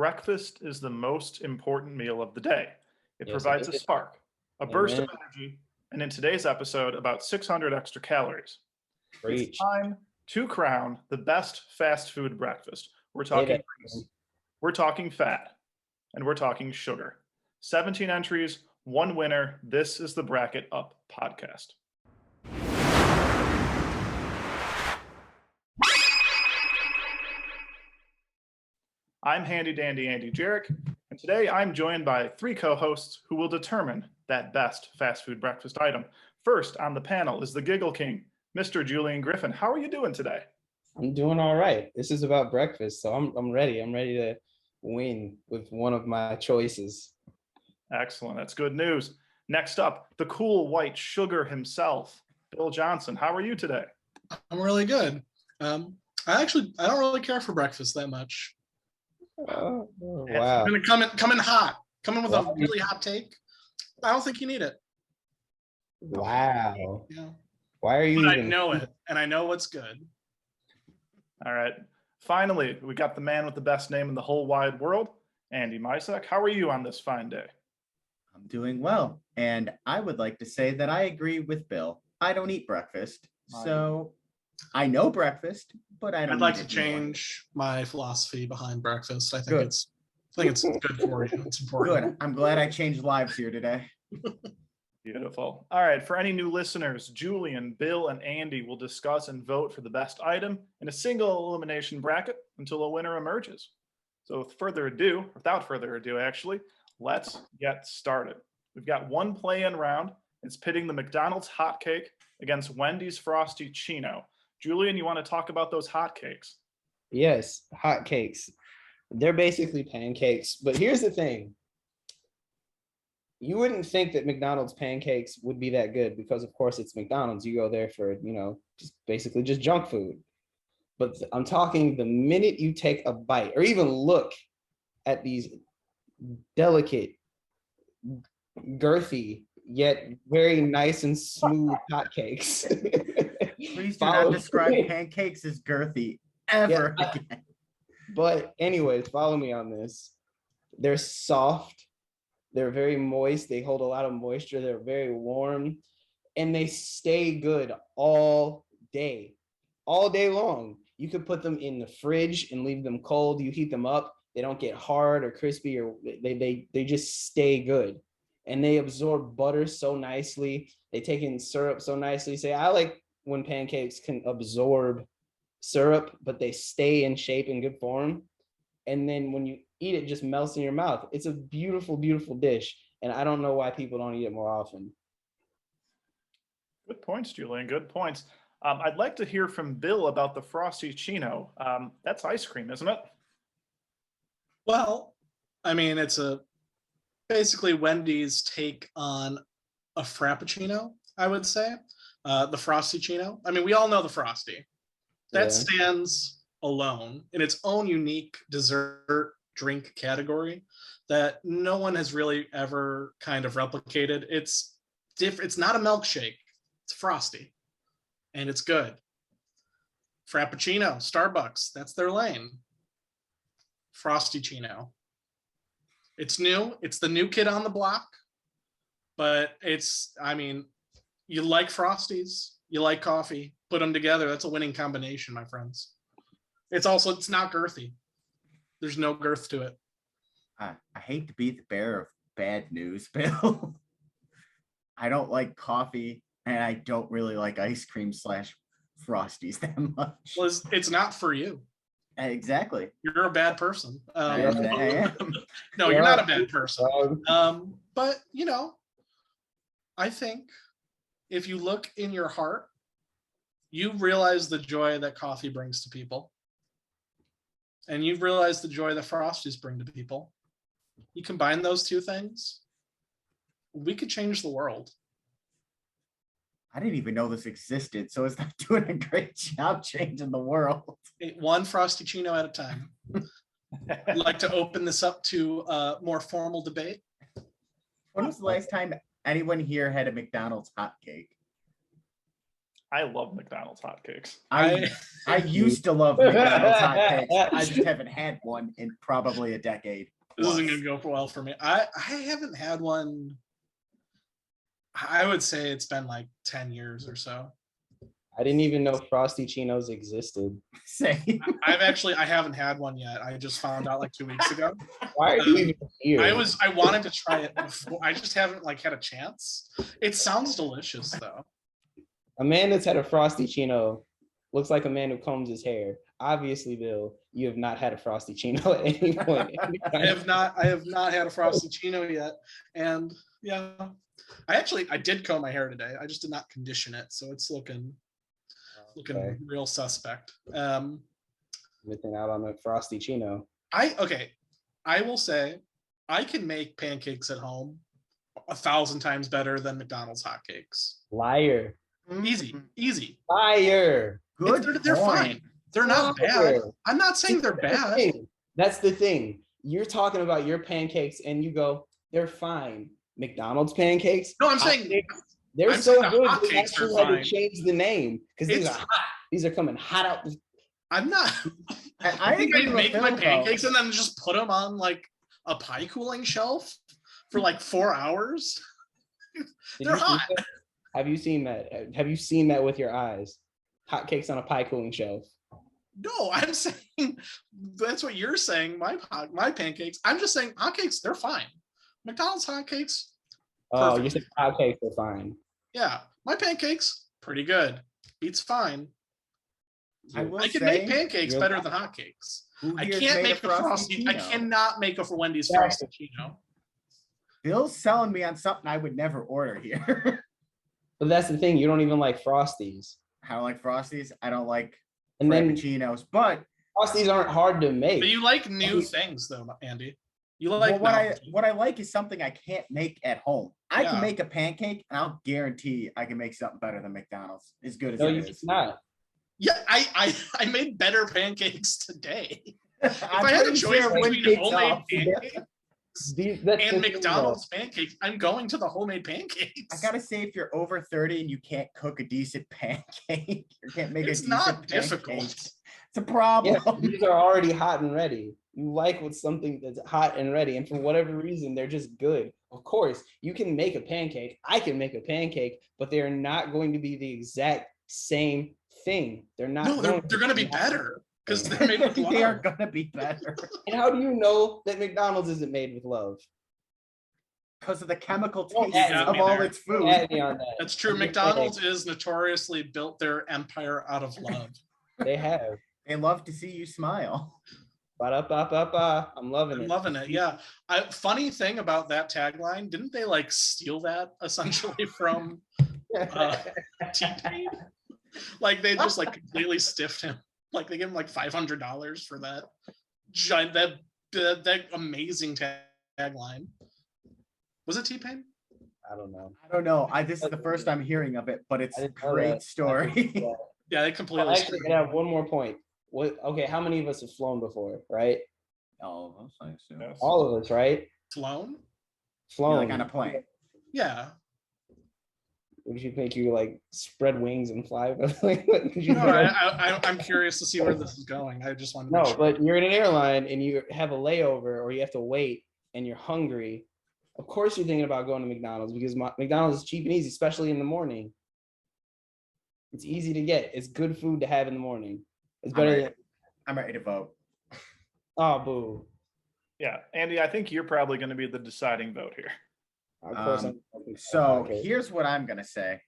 breakfast is the most important meal of the day. It Yes, provides a it is. spark, a burst of Amen. energy, and in today's episode, about 600 extra calories. It's Preach. time to crown the best fast food breakfast. We're Say talking that. grease, we're talking fat, and we're talking sugar. 17 entries, one winner. This is the Bracket Up Podcast. I'm Handy Dandy Andy Jarek, and today I'm joined by three co-hosts who will determine that best fast food breakfast item. First on the panel is the Giggle King, Mr. Julian Griffin. How are you doing today? I'm doing all right. This is about breakfast, so I'm ready. I'm ready to win with one of my choices. Excellent. That's good news. Next up, the cool white sugar himself, Bill Johnson. How are you today? I'm really good. I don't really care for breakfast that much. Oh, I'm wow. gonna come in hot. Come in with a really hot take. I don't think you need it. Wow. Yeah. Why are you But I even know it, and I know what's good. All right. Finally, we got the man with the best name in the whole wide world, Andy Misek. How are you on this fine day? I'm doing well, and I would like to say that I agree with Bill. I don't eat breakfast, so I know breakfast, but I don't. I'd like eat to it anymore. change my philosophy behind breakfast. I think Good. it's good for you. It's important. Good. I'm glad I changed lives here today. Beautiful. All right. For any new listeners, Julian, Bill, and Andy will discuss and vote for the best item in a single elimination bracket until a winner emerges. So without further ado, actually, let's get started. We've got one play-in round. It's pitting the McDonald's hotcake against Wendy's Frosty Chino. Julian, you want to talk about those hotcakes? Yes, hot cakes. They're basically pancakes, but here's the thing. You wouldn't think that McDonald's pancakes would be that good because, of course, it's McDonald's. You go there for, just junk food. But I'm talking the minute you take a bite or even look at these delicate, girthy, yet very nice and smooth hotcakes. Please do not describe pancakes as girthy ever again. But anyways, follow me on this. They're soft. They're very moist. They hold a lot of moisture. They're very warm. And they stay good all day long. You could put them in the fridge and leave them cold. You heat them up. They don't get hard or crispy, or they just stay good. And they absorb butter so nicely. They take in syrup so nicely. I like when pancakes can absorb syrup, but they stay in shape and good form. And then when you eat it, just melts in your mouth. It's a beautiful, beautiful dish. And I don't know why people don't eat it more often. Good points, Julian. Good points. I'd like to hear from Bill about the Frosty Chino. That's ice cream, isn't it? Well, I mean, it's basically Wendy's take on a Frappuccino, I would say. The Frosty Chino. I mean, we all know the Frosty. That stands alone in its own unique dessert drink category that no one has really ever kind of replicated. It's not a milkshake. It's Frosty. And it's good. Frappuccino, Starbucks, that's their lane. Frosty Chino. It's new. It's the new kid on the block. But you like Frosties, you like coffee, put them together. That's a winning combination, my friends. It's not girthy. There's no girth to it. I hate to be the bearer of bad news, Bill. I don't like coffee, and I don't really like ice cream / Frosties that much. Well, it's not for you. Exactly. You're a bad person. I am. No, you're not a bad person. But, I think if you look in your heart, you realize the joy that coffee brings to people. And you realize the joy that Frosties bring to people. You combine those two things, we could change the world. I didn't even know this existed, so it's not doing a great job changing the world. One Frosty Chino at a time. I'd like to open this up to a more formal debate. When was the last time anyone here had a McDonald's hotcake? I love McDonald's hotcakes. I used to love McDonald's hotcakes. I just haven't had one in probably a decade. This isn't plus. gonna go for well for me. I haven't had one. I would say it's been like 10 years or so. I didn't even know Frosty Chinos existed. Same. I haven't had one yet. I just found out like 2 weeks ago. Why are you even here? I wanted to try it before. I just haven't like had a chance. It sounds delicious though. A man that's had a Frosty Chino looks like a man who combs his hair. Obviously, Bill, you have not had a Frosty Chino at any point. I have not had a Frosty Chino yet. And yeah, I did comb my hair today. I just did not condition it, so it's looking Okay. real suspect. Missing out on the Frosty Chino. I will say I can make pancakes at home 1,000 times better than McDonald's hotcakes. Liar. Easy. Liar. Good. They're fine. They're not bad. Liar. I'm not saying they're bad. That's the thing. You're talking about your pancakes and you go, they're fine. McDonald's pancakes? No, I'm saying They're I'm so saying the good. hotcakes They actually are had to fine. change the name because these It's- are hot. These are coming hot out. I'm not. I think agree I'd with make Phil, my though. pancakes and then just put them on like a pie cooling shelf for like 4 hours. Did They're you see hot. that? Have you seen that? Have you seen that with your eyes? Hotcakes on a pie cooling shelf. No, I'm saying that's what you're saying. My pancakes. I'm just saying hotcakes. They're fine. McDonald's hotcakes. Oh, Perfect. you're saying hotcakes are fine. Yeah, my pancakes pretty good. Beats fine. I will I can say, make pancakes you're- better than hotcakes. who I here's can't made make a frosty. I Chino? cannot make a Wendy's Exactly. frosty Chino. Bill's selling me on something I would never order here. But that's the thing. You don't even like Frosties. I don't like Frosties. I don't like And then Frappuccinos. But Frosties aren't hard to make. But you like new things though, Andy. You like well, what I like is something I can't make at home. I Yeah. can make a pancake, and I'll guarantee I can make something better than McDonald's. As good as No, it you is. cannot. Yeah, I made better pancakes today. If I'm I had a pretty choice sure when between kids homemade off- pancakes That's the and thing, though. McDonald's pancakes, I'm going to the homemade pancakes. I gotta say, if you're over 30 and you can't cook a decent pancake, or can't make It's a decent not pancake, difficult. it's a problem. Yeah, these are already hot and ready. You like with something that's hot and ready, and for whatever reason, they're just good. Of course, you can make a pancake. I can make a pancake, but they're not going to be the exact same thing. They're not. No, they're going to be better because they're made with They are love. gonna be better And how do you know that McDonald's isn't made with love? because of the chemical Don't taste add of me all there. its food. Add me on that. That's true. I'm just McDonald's is notoriously built their empire out of love. They have. They love to see you smile. Ba-da-ba-ba-ba. I'm loving I'm it. loving it. Yeah. Funny thing about that tagline, didn't they like steal that essentially from T-Pain? Like they just like completely stiffed him. Like they gave him like $500 for that giant, that amazing tagline. Was it T-Pain? I don't know. I don't know. This is the first I'm hearing of it, but it's I a didn't know great that. story. Yeah, they completely. Well, actually, screwed I him. have one more point. What? Okay, how many of us have flown before? Right? Oh, I assume. Yes. All of us, right? Flown? Flown. Like on a plane. Yeah. Would you think you like spread wings and fly? Would you No, think- I'm curious to see where this is going. I just want to make No, sure. but you're in an airline and you have a layover or you have to wait and you're hungry. Of course, you're thinking about going to McDonald's because McDonald's is cheap and easy, especially in the morning. It's easy to get. It's good food to have in the morning. It's better than I'm ready to vote. oh boo. Yeah, Andy, I think you're probably going to be the deciding vote here. Of course. So okay. here's what I'm gonna say.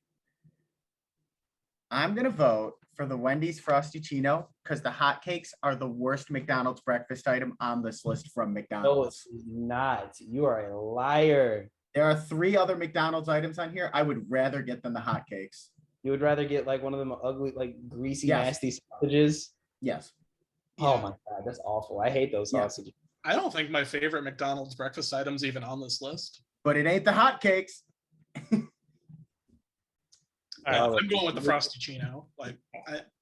I'm gonna vote for the Wendy's Frosty Chino because the hotcakes are the worst McDonald's breakfast item on this list from No, McDonald's. it's not. You are a liar. There are 3 other McDonald's items on here I would rather get than the hotcakes. You would rather get like one of them ugly, like greasy, Yes. nasty sausages. Yes. Oh Yeah. my god, that's awful. I hate those Yeah. sausages. I don't think my favorite McDonald's breakfast item's even on this list. But it ain't the hotcakes. All right, Oh, I'm going with the Frosty Chino. Like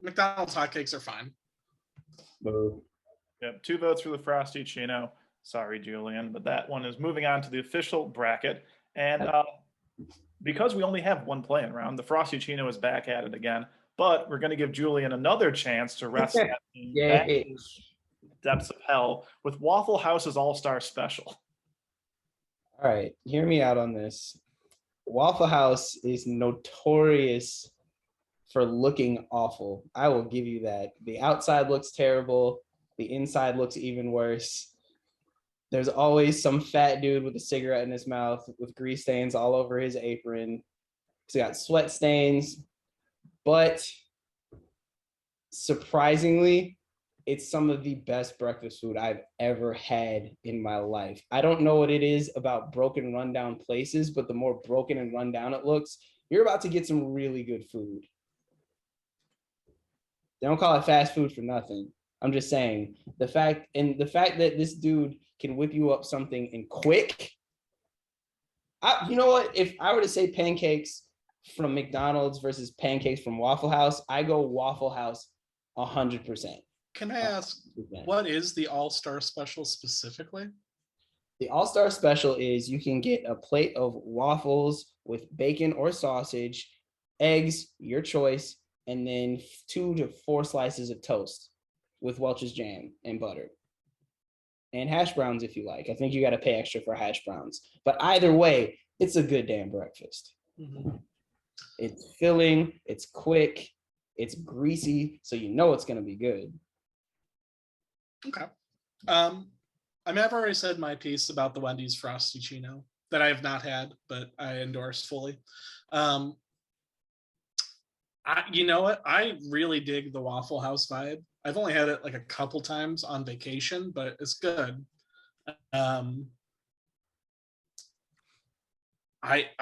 McDonald's hotcakes are fine. Boo. Yep, 2 votes for the Frosty Chino. Sorry, Julian, but that one is moving on to the official bracket. And Because we only have one playing round, the Frosty Chino is back at it again. But we're going to give Julian another chance to rest that team back Yay. in the depths of hell with Waffle House's All-Star Special. All right, hear me out on this. Waffle House is notorious for looking awful. I will give you that. The outside looks terrible. The inside looks even worse. There's always some fat dude with a cigarette in his mouth with grease stains all over his apron. He's got sweat stains. But surprisingly, it's some of the best breakfast food I've ever had in my life. I don't know what it is about broken, rundown places, but the more broken and rundown it looks, you're about to get some really good food. They don't call it fast food for nothing. I'm just saying the fact that this dude can whip you up something in quick. You know what? If I were to say pancakes from McDonald's versus pancakes from Waffle House, I go Waffle House 100%. Can I ask, what is the All-Star Special specifically? The All-Star Special is you can get a plate of waffles with bacon or sausage, eggs, your choice, and then 2 to 4 slices of toast with Welch's jam and butter. And hash browns if you like. I think you got to pay extra for hash browns. But either way, it's a good damn breakfast. Mm-hmm. It's filling, it's quick, it's greasy, so you know it's going to be good. Okay. I mean, I've already said my piece about the Wendy's Frosty Chino that I have not had, but I endorse fully. You know what? I really dig the Waffle House vibe. I've only had it like a couple times on vacation, but it's good. I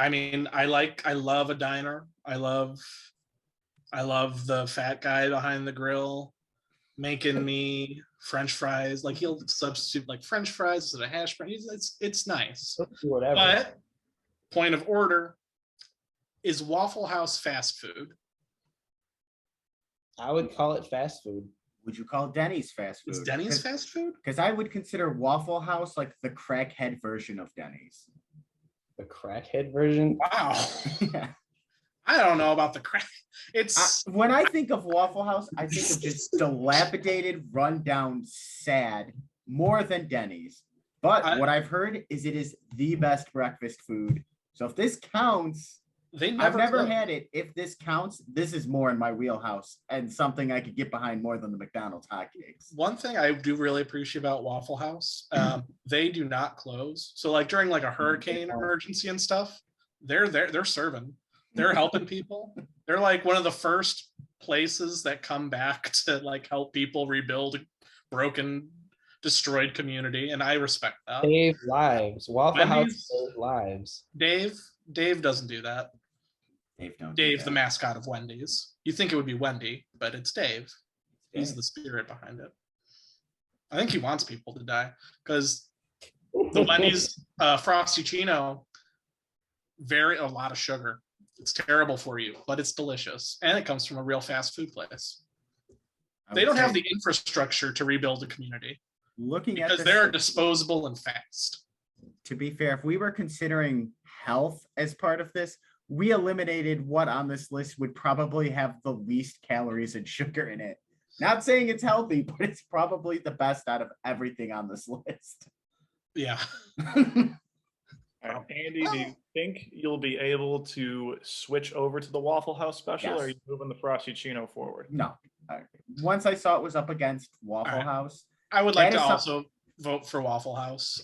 mean, I love a diner. I love the fat guy behind the grill making me French fries. Like he'll substitute like French fries instead of hash browns. It's nice. Whatever. But point of order, is Waffle House fast food? I would call it fast food. Would you call Denny's fast food? Is Denny's fast food? Because I would consider Waffle House like the crackhead version of Denny's. The crackhead version? Wow. Yeah. I don't know about the crack. It's when I think of Waffle House, I think of just dilapidated, rundown, sad, more than Denny's. But what I've heard is it is the best breakfast food. So if this counts, I've never had it. If this counts, this is more in my wheelhouse and something I could get behind more than the McDonald's hotcakes. One thing I do really appreciate about Waffle House, they do not close. So like during like a hurricane emergency and stuff, they're there, they're serving. They're helping people. They're like one of the first places that come back to like help people rebuild a broken, destroyed community, and I respect that. Save lives. Waffle House save lives. Dave doesn't do that. Dave, the mascot of Wendy's. You think it would be Wendy, but it's Dave. He's the spirit behind it. I think he wants people to die because the Wendy's Frosty Chino, a lot of sugar. It's terrible for you, but it's delicious, and it comes from a real fast food place. They don't have the infrastructure to rebuild a community. Because they're disposable and fast. To be fair, if we were considering health as part of this, we eliminated what on this list would probably have the least calories and sugar in it. Not saying it's healthy, but it's probably the best out of everything on this list. Yeah. All right, Andy, do you think you'll be able to switch over to the Waffle House special, or are you moving the Frosty Chino forward? No. Once I saw it was up against Waffle House. I would like to also vote for Waffle House.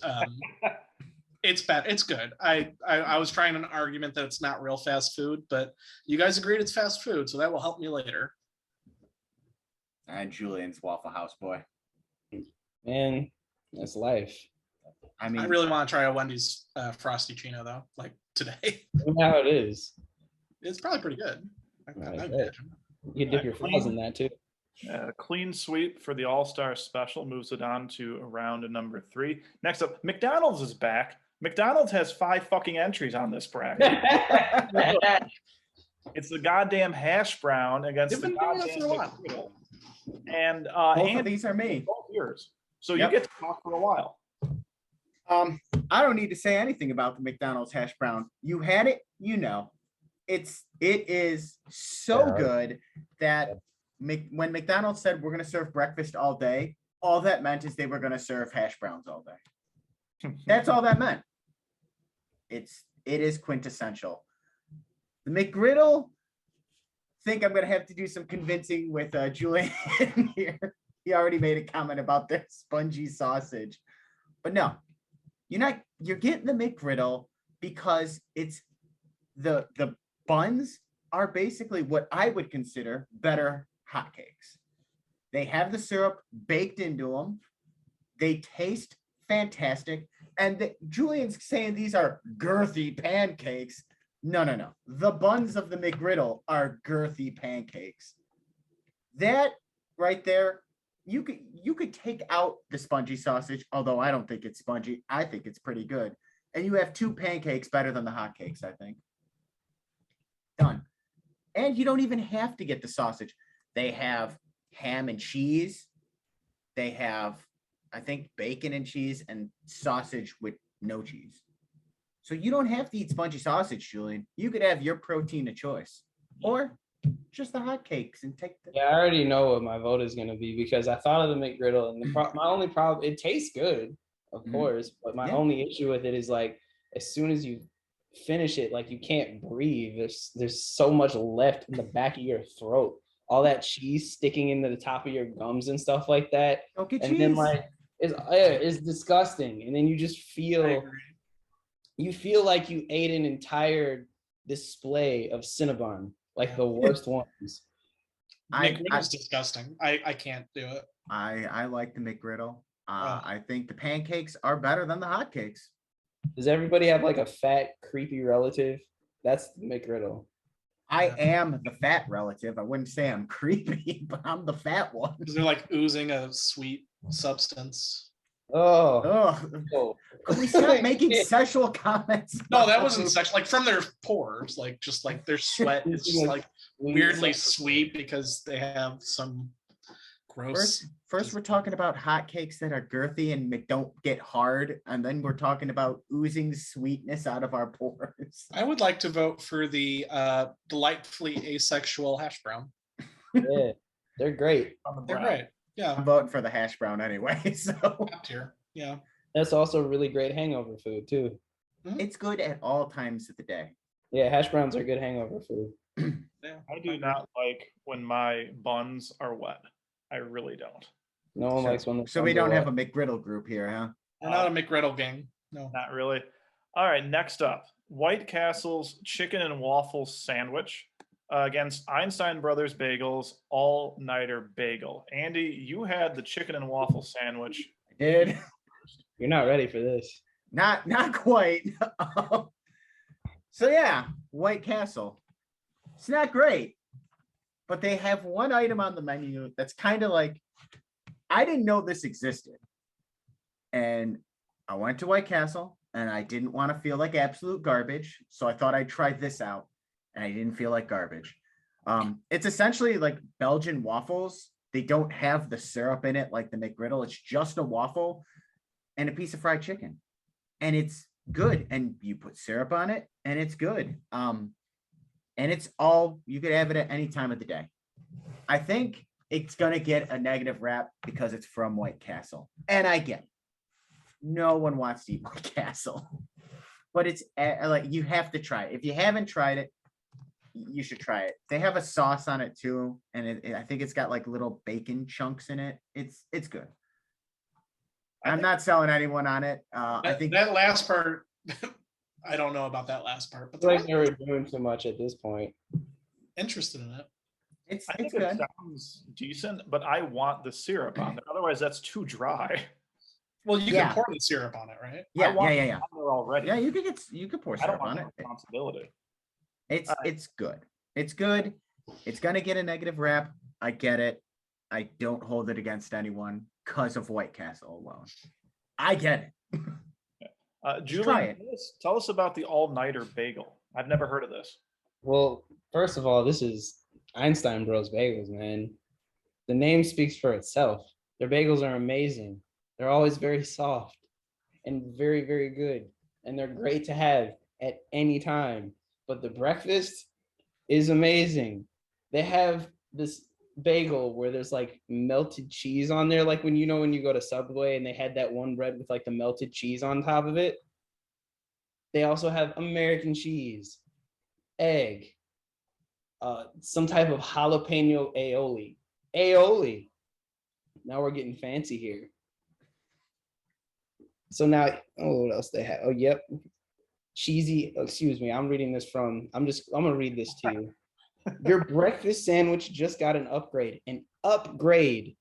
It's bad. It's good. I was trying an argument that it's not real fast food, but you guys agreed it's fast food, so that will help me later. And Julian's Waffle House boy. Man, that's life. I mean, I really want to try a Wendy's Frosty Chino though, like today. You know how it is. It's probably pretty good. You can dip your fries in that too. Clean sweep for the All-Star Special moves it on to round number 3. Next up, McDonald's is back. McDonald's has 5 fucking entries on this bracket. It's the goddamn hash brown against the goddamn McGriddle. And both of these are me. Both yours. So you get to talk for a while. I don't need to say anything about the McDonald's hash brown. You had it, it is so good that when McDonald's said we're going to serve breakfast all day, all that meant is they were going to serve hash browns all day. That's all that meant. It is quintessential. The McGriddle, think I'm going to have to do some convincing with Julian here. He already made a comment about their spongy sausage, but no, you're getting the McGriddle because it's the buns are basically what I would consider better hotcakes. They have the syrup baked into them. They taste fantastic. And Julian's saying these are girthy pancakes. No. The buns of the McGriddle are girthy pancakes. That right there, you could take out the spongy sausage, although I don't think it's spongy. I think it's pretty good. And you have 2 pancakes better than the hotcakes, I think. Done. And you don't even have to get the sausage. They have ham and cheese. They have, I think, bacon and cheese and sausage with no cheese. So you don't have to eat spongy sausage, Julian. You could have your protein of choice. Or just the hotcakes and take the... Yeah, I already know what my vote is going to be because I thought of the McGriddle, and my only problem, it tastes good, of course, but my only issue with it is like as soon as you finish it, like you can't breathe. There's so much left in the back of your throat. All that cheese sticking into the top of your gums and stuff like that. Okay, and cheese. then like it's disgusting. And then you just feel like you ate an entire display of Cinnabon, like the worst ones. McGriddle's disgusting. I can't do it. I like the McGriddle. I think the pancakes are better than the hotcakes. Does everybody have like a fat, creepy relative? That's the McGriddle. I am the fat relative. I wouldn't say I'm creepy, but I'm the fat one. Because they're like oozing a sweet substance. Oh. Can we stop making sexual comments? No, that wasn't sexual. Like from their pores, like just like their sweat is just like weirdly sweet because they have some gross. First we're talking about hotcakes that are girthy and don't get hard, and then we're talking about oozing sweetness out of our pores. I would like to vote for the delightfully asexual hash brown. Yeah, they're great. They're great. Yeah, I'm voting for the hash brown anyway. So top tier. Yeah, that's also really great hangover food too. It's good at all times of the day. Yeah, hash browns are good hangover food. Yeah. I do not like when my buns are wet. I really don't. No one likes when. So we don't have a McGriddle group here, huh? We're not a McGriddle gang. No, not really. All right, next up, White Castle's chicken and waffle sandwich against Einstein Brothers Bagels all-nighter bagel. Andy, you had the chicken and waffle sandwich. I did. You're not ready for this. Not quite. So yeah, White Castle. It's not great, but they have one item on the menu that's kind of like, I didn't know this existed. And I went to White Castle and I didn't want to feel like absolute garbage. So I thought I'd try this out and I didn't feel like garbage. It's essentially like Belgian waffles. They don't have the syrup in it like the McGriddle. It's just a waffle and a piece of fried chicken. And it's good. And you put syrup on it and it's good. And it's all, you could have it at any time of the day. I think it's going to get a negative rap because it's from White Castle. And I get it. No one wants to eat White Castle. But it's like, you have to try it. If you haven't tried it, you should try it. They have a sauce on it too. And I think it's got like little bacon chunks in it. It's good. I'm not selling anyone on it. I think that last part, I don't know about that last part. But like they're doing too much at this point. Interested in it. I think good. it sounds decent, but I want the syrup on there. Otherwise, that's too dry. Well, you can pour the syrup on it, right? Yeah. Already. Yeah, you could pour syrup on it. Responsibility. It's good. It's good. It's gonna get a negative rap. I get it. I don't hold it against anyone because of White Castle alone. I get it. Julian, tell us about the all-nighter bagel. I've never heard of this. Well, first of all, this is Einstein Bros Bagels, man. The name speaks for itself. Their bagels are amazing. They're always very soft. and very, very good. And they're great to have at any time. But the breakfast is amazing. They have this bagel where there's like melted cheese on there, like when you go to Subway and they had that one bread with like the melted cheese on top of it. They also have American cheese, egg, some type of jalapeno aioli. Aioli. Now we're getting fancy here. So now, what else they have? Oh, yep. Cheesy, excuse me, I'm reading this from, I'm gonna read this to you. Your breakfast sandwich just got an upgrade. An upgrade.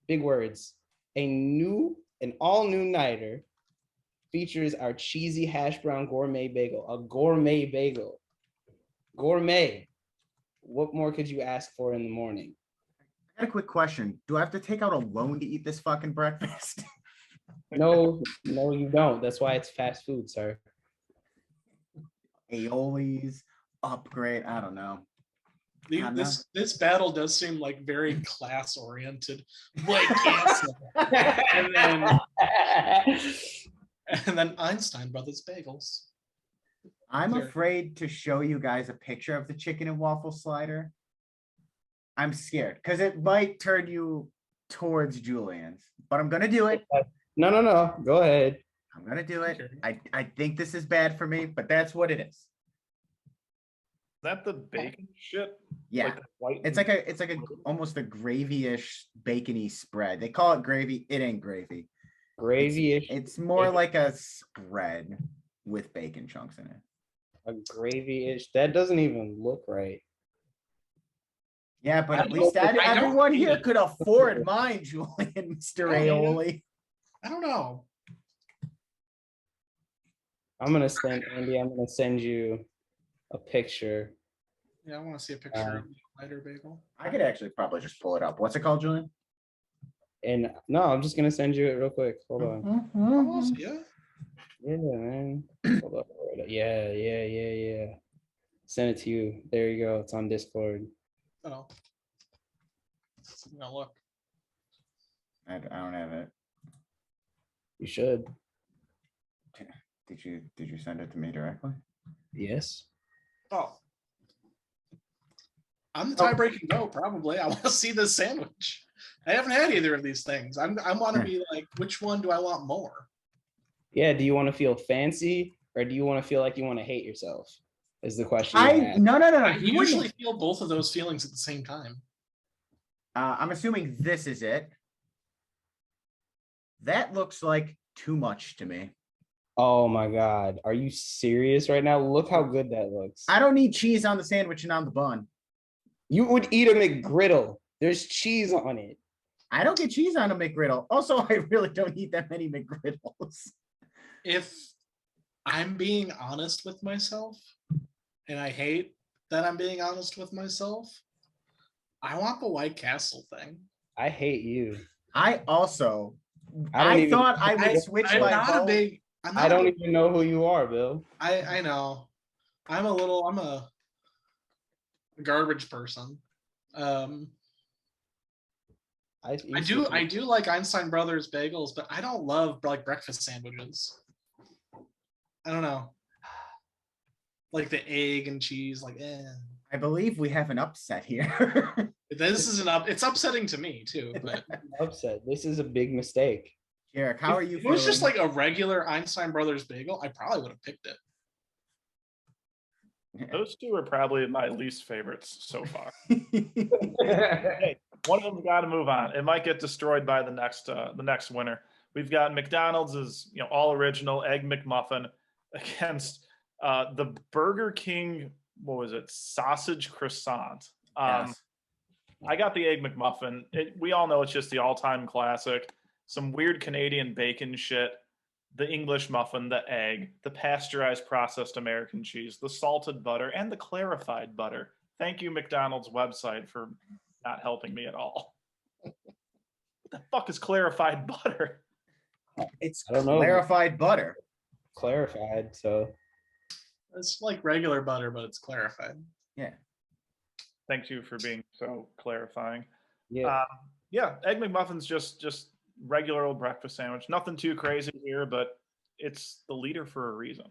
Big words. An all-new nighter features our cheesy hash brown gourmet bagel. A gourmet bagel. Gourmet. What more could you ask for in the morning? I got a quick question. Do I have to take out a loan to eat this fucking breakfast? No, you don't. That's why it's fast food, sir. Aiolis, upgrade. I don't know. This battle does seem like very class oriented. White Castle. and then Einstein Brothers bagels. I'm afraid to show you guys a picture of the chicken and waffle slider. I'm scared because it might turn you towards Julian's, but I'm gonna do it. No. Go ahead. I'm gonna do it. I think this is bad for me, but that's what it is. Is that the bacon shit? Yeah, Like the white it's like a almost a gravy-ish bacony spread. They call it gravy. It ain't gravy. Gravy-ish. It's more like a spread with bacon chunks in it. A gravy-ish. That doesn't even look right. Yeah, but at least everyone here could afford mine, Julian, Mr. Aioli. I don't know. I'm gonna send you a picture. Yeah, I want to see a picture of the lighter bagel. I could actually probably just pull it up. What's it called, Julian? And no, I'm just gonna send you it real quick. Hold on. Oh, yeah. Yeah, man. Hold up. Yeah. Send it to you. There you go. It's on Discord. Oh. Now look. I don't have it. You should. Did you send it to me directly? Yes. Oh. I'm the tie-breaking vote, probably. I want to see this sandwich. I haven't had either of these things. I want to be like, which one do I want more? Yeah. Do you want to feel fancy or do you want to feel like you want to hate yourself? Is the question. No. I usually feel both of those feelings at the same time. I'm assuming this is it. That looks like too much to me. Oh my God. Are you serious right now? Look how good that looks. I don't need cheese on the sandwich and on the bun. You would eat a McGriddle. There's cheese on it. I don't get cheese on a McGriddle. Also, I really don't eat that many McGriddles. If I'm being honest with myself, and I hate that I'm being honest with myself, I want the White Castle thing. I hate you. I thought I would switch I'm my not vote. a big. I don't even know who you are, Bill. I know. I'm a garbage person. I do like Einstein Brothers bagels, but I don't love like breakfast sandwiches. I don't know. Like the egg and cheese, like I believe we have an upset here. This is it's upsetting to me too, but upset. This is a big mistake. Eric, how are you feeling? If it was just like a regular Einstein Brothers bagel, I probably would have picked it. Those two are probably my least favorites so far. Hey, one of them's got to move on. It might get destroyed by the next winner. We've got McDonald's all original Egg McMuffin against the Burger King. What was it? Sausage croissant. Yes. I got the Egg McMuffin. We all know it's just the all-time classic. Some weird Canadian bacon shit. The English muffin, the egg, the pasteurized processed American cheese, the salted butter, and the clarified butter. Thank you, McDonald's website, for not helping me at all. What the fuck is clarified butter? It's I don't know. clarified butter. Clarified, so. It's like regular butter, but it's clarified. Yeah. Thank you for being so clarifying. Yeah. Egg McMuffin's just regular old breakfast sandwich. Nothing too crazy here, but it's the leader for a reason.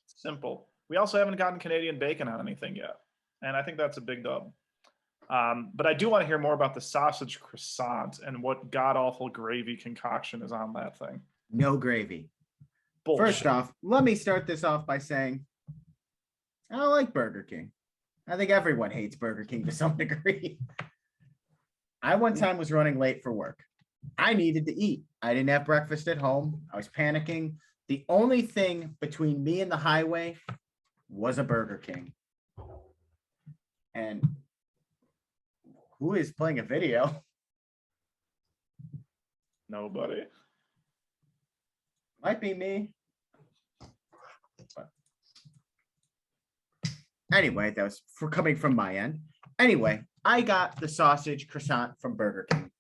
Simple. We also haven't gotten Canadian bacon on anything yet, and I think that's a big dub. But I do want to hear more about the sausage croissant and what god awful gravy concoction is on that thing. No gravy. Bullshit. First off, let me start this off by saying I don't like Burger King. I think everyone hates Burger King to some degree. I one time was running late for work. I needed to eat. I didn't have breakfast at home. I was panicking. The only thing between me and the highway was a Burger King. And who is playing a video? Nobody. Might be me. But anyway, that was for coming from my end. Anyway, I got the sausage croissant from Burger King.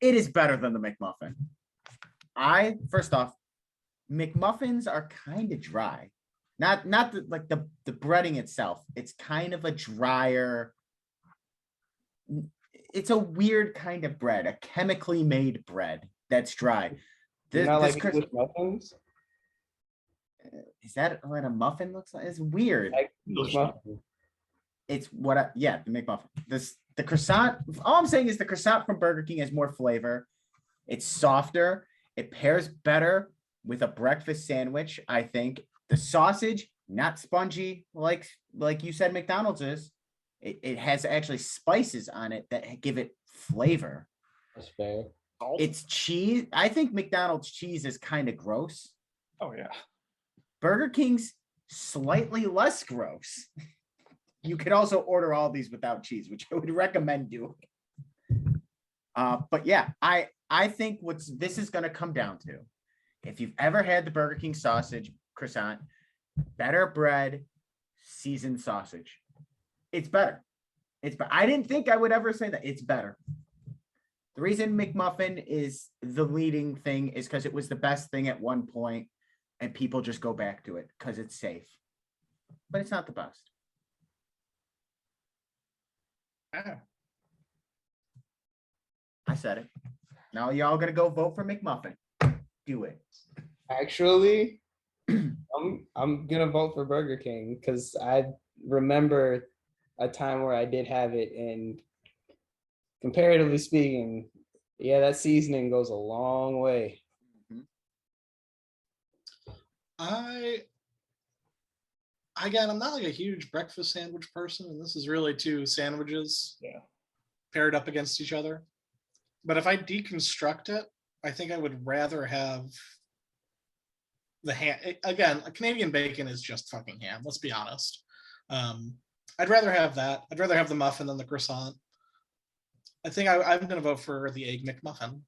It is better than the McMuffin. First off, McMuffins are kind of dry. Not the breading itself. It's kind of a drier. It's a weird kind of bread, a chemically made bread that's dry. Is that what a muffin looks like? It's weird. It's the McMuffin. The croissant. All I'm saying is the croissant from Burger King has more flavor. It's softer. It pairs better with a breakfast sandwich. I think the sausage, not spongy like you said McDonald's is. It has actually spices on it that give it flavor. That's fair. It's cheese. I think McDonald's cheese is kind of gross. Oh yeah. Burger King's slightly less gross. You could also order all these without cheese, which I would recommend doing. But yeah, I think this is going to come down to, if you've ever had the Burger King sausage croissant, better bread, seasoned sausage. It's better. I didn't think I would ever say that. It's better. The reason McMuffin is the leading thing is because it was the best thing at one point, and people just go back to it because it's safe. But it's not the best. Yeah. I said it. Now y'all gonna go vote for McMuffin. Do it. Actually, I'm gonna vote for Burger King because I remember a time where I did have it, and comparatively speaking, yeah, that seasoning goes a long way. I'm not like a huge breakfast sandwich person, and this is really two sandwiches paired up against each other. But if I deconstruct it, I think I would rather have the ham. Again, a Canadian bacon is just fucking ham. Let's be honest. I'd rather have that. I'd rather have the muffin than the croissant. I think I'm going to vote for the Egg McMuffin.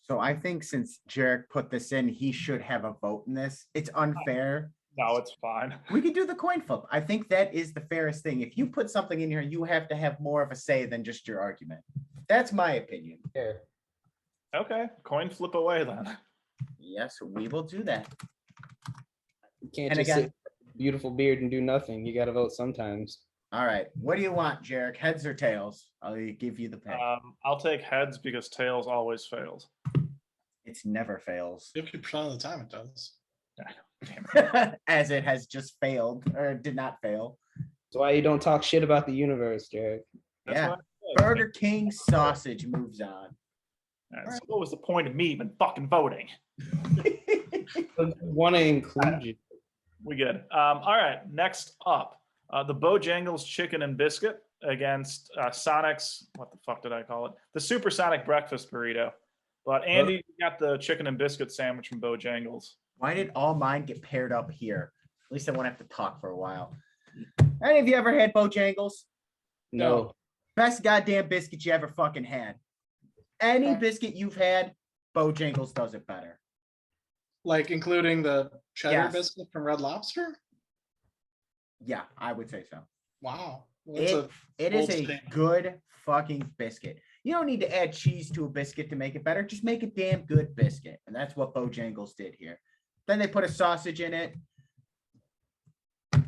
So I think since Jarek put this in, he should have a vote in this. It's unfair. No, it's fine. We can do the coin flip. I think that is the fairest thing. If you put something in here, you have to have more of a say than just your argument. That's my opinion. Fair. Okay, coin flip away then. Yes, we will do that. You can't And just again- sit with a beautiful beard and do nothing. You got to vote sometimes. All right. What do you want, Jarek? Heads or tails? I'll give you the pick. I'll take heads because tails always fails. It's never fails. 50% of the time it does. As it has just failed or did not fail. That's why you don't talk shit about the universe, Jared. That's Yeah. what I said. Burger King sausage moves on. Alright, so what was the point of me even fucking voting? Want to include you. We good. All right, next up, the Bojangles chicken and biscuit against Sonic's, what the fuck did I call it? The Supersonic breakfast burrito. But Andy got the chicken and biscuit sandwich from Bojangles. Why did all mine get paired up here? At least I won't have to talk for a while. Any of you ever had Bojangles? No. Best goddamn biscuit you ever fucking had. Any biscuit you've had, Bojangles does it better. Like including the cheddar Yes. biscuit from Red Lobster? Yeah, I would say so. Wow. It is bold a statement. good fucking biscuit. You don't need to add cheese to a biscuit to make it better. Just make a damn good biscuit. And that's what Bojangles did here. Then they put a sausage in it.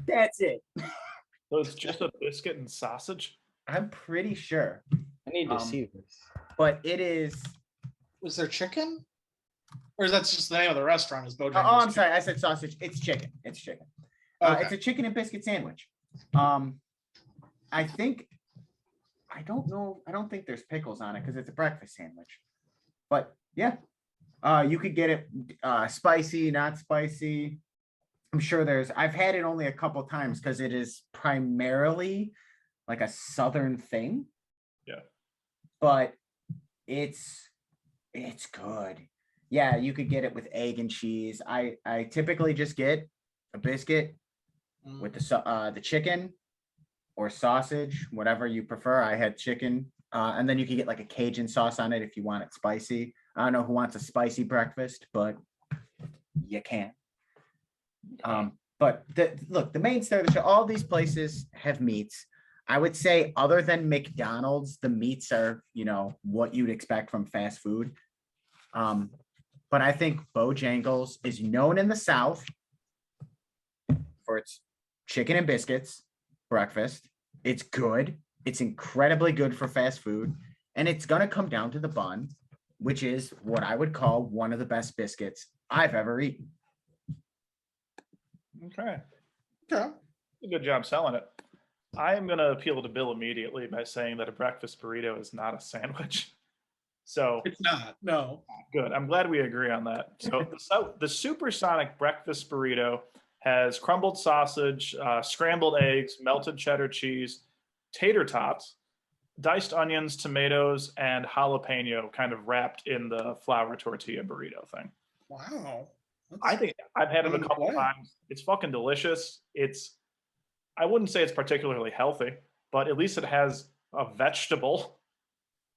That's it. So it's just a biscuit and sausage? I'm pretty sure. I need to see this. But it is. Was there chicken? Or that's just the name of the restaurant is Bojangles. Oh, I'm sorry. I said sausage. It's chicken. It's chicken. Okay. It's a chicken and biscuit sandwich. I think, I don't know. I don't think there's pickles on it because it's a breakfast sandwich. But yeah, you could get it spicy, not spicy. I'm sure I've had it only a couple times because it is primarily like a Southern thing. Yeah. But it's good. Yeah, you could get it with egg and cheese. I typically just get a biscuit with the chicken or sausage, whatever you prefer. I had chicken, and then you can get like a Cajun sauce on it if you want it spicy. I don't know who wants a spicy breakfast, but you can. But look, the mainstay of the show, all these places have meats. I would say other than McDonald's, the meats are, what you'd expect from fast food. But I think Bojangles is known in the South for its chicken and biscuits breakfast. It's good. It's incredibly good for fast food. And it's going to come down to the bun, which is what I would call one of the best biscuits I've ever eaten. Okay. Okay. Good job selling it. I am going to appeal to Bill immediately by saying that a breakfast burrito is not a sandwich. So It's not. No. good. I'm glad we agree on that. So the supersonic breakfast burrito has crumbled sausage, scrambled eggs, melted cheddar cheese, tater tots, diced onions, tomatoes, and jalapeno kind of wrapped in the flour tortilla burrito thing. Wow. I think I've had it a couple Wow. times. It's fucking delicious. I wouldn't say it's particularly healthy, but at least it has a vegetable.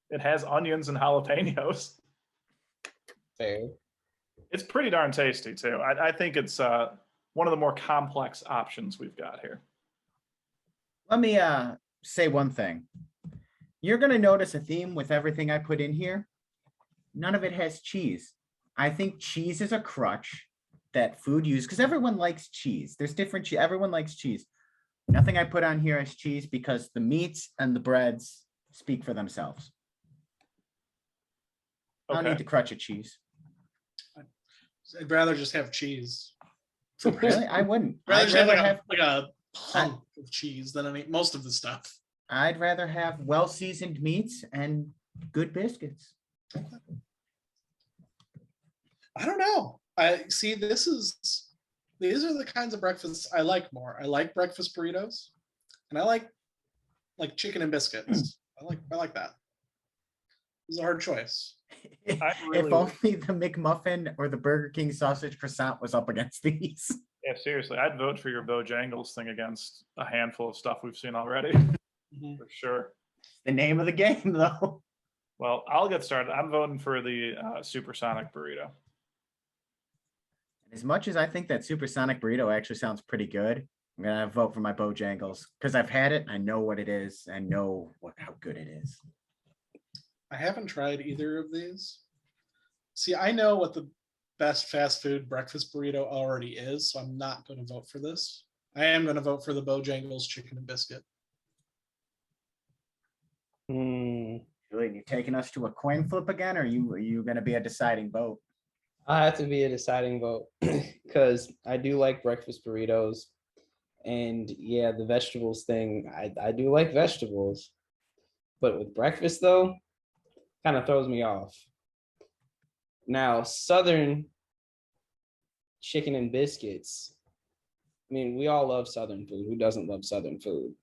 It has onions and jalapenos. Fair. It's pretty darn tasty too. I think it's one of the more complex options we've got here. Let me say one thing. You're going to notice a theme with everything I put in here. None of it has cheese. I think cheese is a crutch that food uses because everyone likes cheese. There's different cheese. Everyone likes cheese. Nothing I put on here has cheese because the meats and the breads speak for themselves. I don't Okay. need the crutch of cheese. I'd rather just have cheese. Really? I wouldn't. Rather I'd just have rather like a hunk of cheese than most of the stuff. I'd rather have well-seasoned meats and good biscuits. I don't know. I see. These are the kinds of breakfasts I like more. I like breakfast burritos, and I like chicken and biscuits. I like that. It's a hard choice. If really- only the McMuffin or the Burger King sausage croissant was up against these. Yeah, seriously, I'd vote for your Bojangles thing against a handful of stuff we've seen already, for sure. The name of the game, though. Well, I'll get started. I'm voting for the supersonic burrito. As much as I think that supersonic burrito actually sounds pretty good, I'm gonna vote for my Bojangles because I've had it. I know what it is. I know how good it is. I haven't tried either of these. See, I know what the best fast food breakfast burrito already is, so I'm not going to vote for this. I am going to vote for the Bojangles chicken and biscuit. Julian, you taking us to a coin flip again, or are you going to be a deciding vote? I have to be a deciding vote because I do like breakfast burritos. And yeah, the vegetables thing, I do like vegetables. But with breakfast, though, kind of throws me off. Now, Southern chicken and biscuits. I mean, we all love Southern food. Who doesn't love Southern food?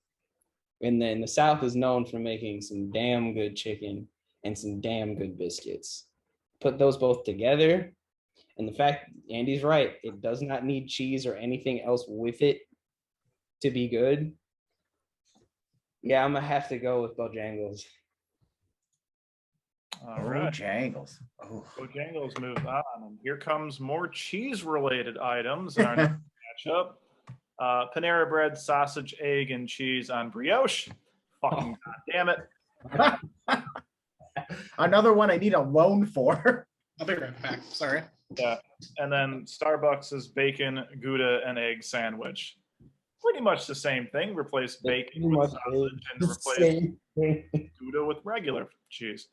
And then the South is known for making some damn good chicken and some damn good biscuits. Put those both together. And the fact, Andy's right, it does not need cheese or anything else with it to be good. Yeah, I'm going to have to go with Bojangles. All right. Bojangles. Oh. Bojangles moved on. And here comes more cheese-related items in our next matchup. Panera bread, sausage, egg, and cheese on brioche. Fucking goddamn it. Another one I need a loan for. I'll be right back. Sorry. Yeah. And then Starbucks' bacon, Gouda, and egg sandwich. Pretty much the same thing. Replace bacon with sausage and replace Gouda with regular cheese.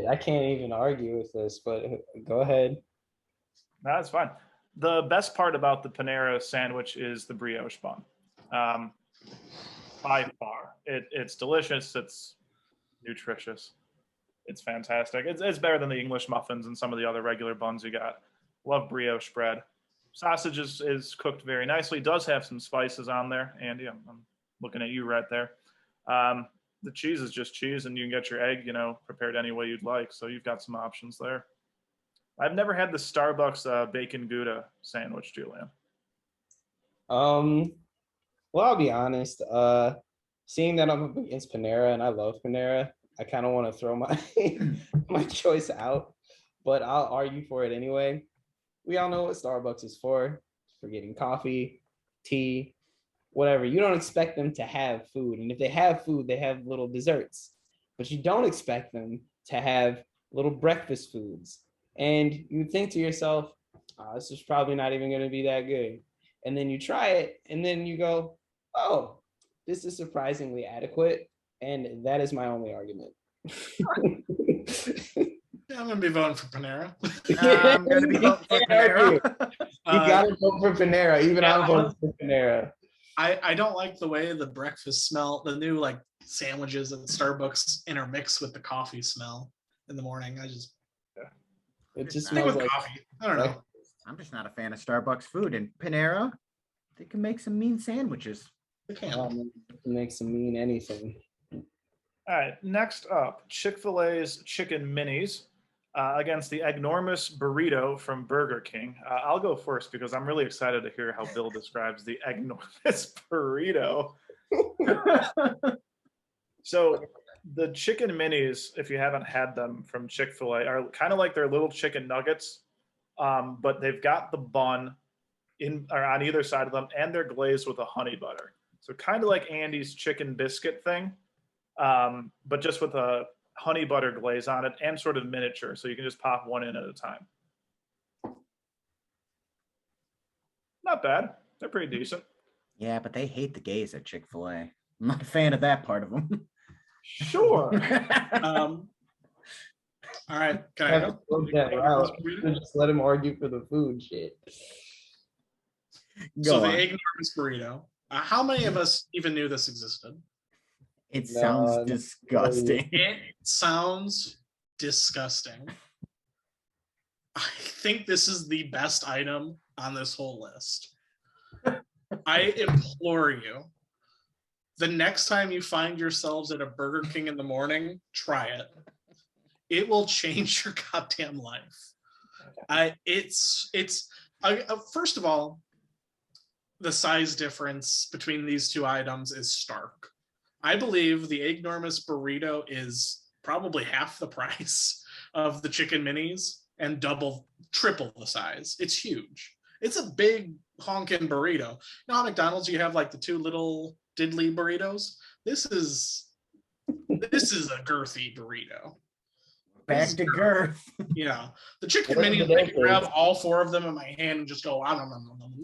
I can't even argue with this, but go ahead. That's fine. The best part about the Panera sandwich is the brioche bun. By far, it's delicious. It's nutritious. It's fantastic. It's better than the English muffins and some of the other regular buns you got. Love brioche bread. Sausage is cooked very nicely. Does have some spices on there. Andy, I'm looking at you right there. The cheese is just cheese, and you can get your egg, prepared any way you'd like. So you've got some options there. I've never had the Starbucks bacon Gouda sandwich, Julian. Well, I'll be honest. Seeing that I'm up against Panera and I love Panera, I kind of want to throw my my choice out, but I'll argue for it anyway. We all know what Starbucks is for getting coffee, tea, whatever. You don't expect them to have food. And if they have food, they have little desserts. But you don't expect them to have little breakfast foods. And you think to yourself, oh, this is probably not even going to be that good. And then you try it, and then you go, oh, this is surprisingly adequate. And that is my only argument. Yeah, I'm going to be voting for Panera. I'm going to be voting for Panera. You got to vote for Panera. Even I'm voting for Panera. I don't like the way the breakfast smell, the new like sandwiches at Starbucks intermix with the coffee smell in the morning. It just I think smells with like coffee. I don't know. I'm just not a fan of Starbucks food. And Panera, they can make some mean sandwiches. They can. Make some mean anything. All right, next up, Chick-fil-A's Chicken Minis against the Eggnormous Burrito from Burger King. I'll go first because I'm really excited to hear how Bill describes the Eggnormous Burrito. So the Chicken Minis, if you haven't had them from Chick-fil-A, are kind of like their little chicken nuggets, but they've got the bun on either side of them, and they're glazed with a honey butter. So kind of like Andy's chicken biscuit thing, but just with a honey butter glaze on it and sort of miniature, so you can just pop one in at a time. Not bad. They're pretty decent. Yeah, but they hate the gays at Chick-fil-A. I'm not a fan of that part of them. Sure. All right. Can I go? Just let him argue for the food shit. So the Eggnormous Burrito. How many of us even knew this existed? It sounds disgusting. It sounds disgusting. I think this is the best item on this whole list. I implore you, the next time you find yourselves at a Burger King in the morning, try it. It will change your goddamn life. First of all, the size difference between these two items is stark. I believe the Eggnormous Burrito is probably half the price of the Chicken Minis and triple the size. It's huge. It's a big honking burrito. You know how McDonald's you have like the two little diddly burritos? This is a girthy burrito. Back to girth. Yeah. The Chicken Minis, I can grab all four of them in my hand and just go,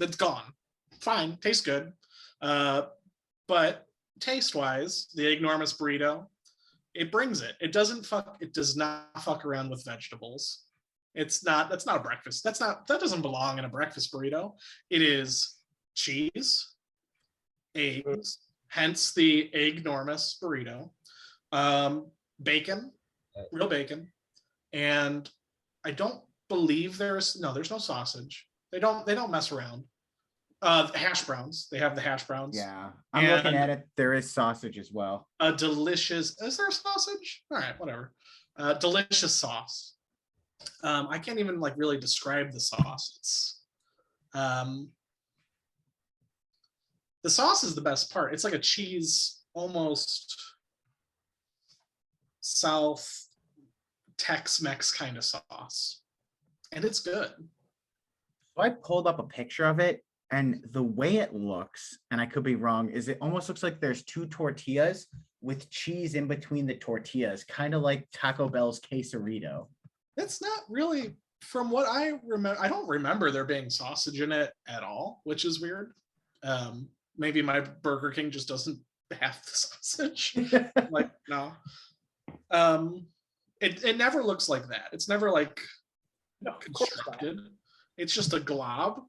it's gone. Fine, tastes good. But taste-wise, the Eggnormous Burrito, it brings it. It does not fuck around with vegetables. That's not a breakfast. That doesn't belong in a breakfast burrito. It is cheese, eggs, hence the Eggnormous Burrito, bacon, real bacon, and I don't believe there's no sausage. They don't mess around. Hash browns. They have the hash browns. Yeah, I'm looking at it. There is sausage as well. A delicious. Is there sausage? All right, whatever. Delicious sauce. I can't even really describe the sauce. It's the sauce is the best part. It's like a cheese, almost South Tex-Mex kind of sauce, and it's good. So I pulled up a picture of it, and the way it looks, and I could be wrong, is it almost looks like there's two tortillas with cheese in between the tortillas, kind of like Taco Bell's quesarito. That's not really, from what I remember, I don't remember there being sausage in it at all, which is weird. Maybe my Burger King just doesn't have the sausage. No. It never looks like that. It's never like No, of course not. constructed. It's just a glob,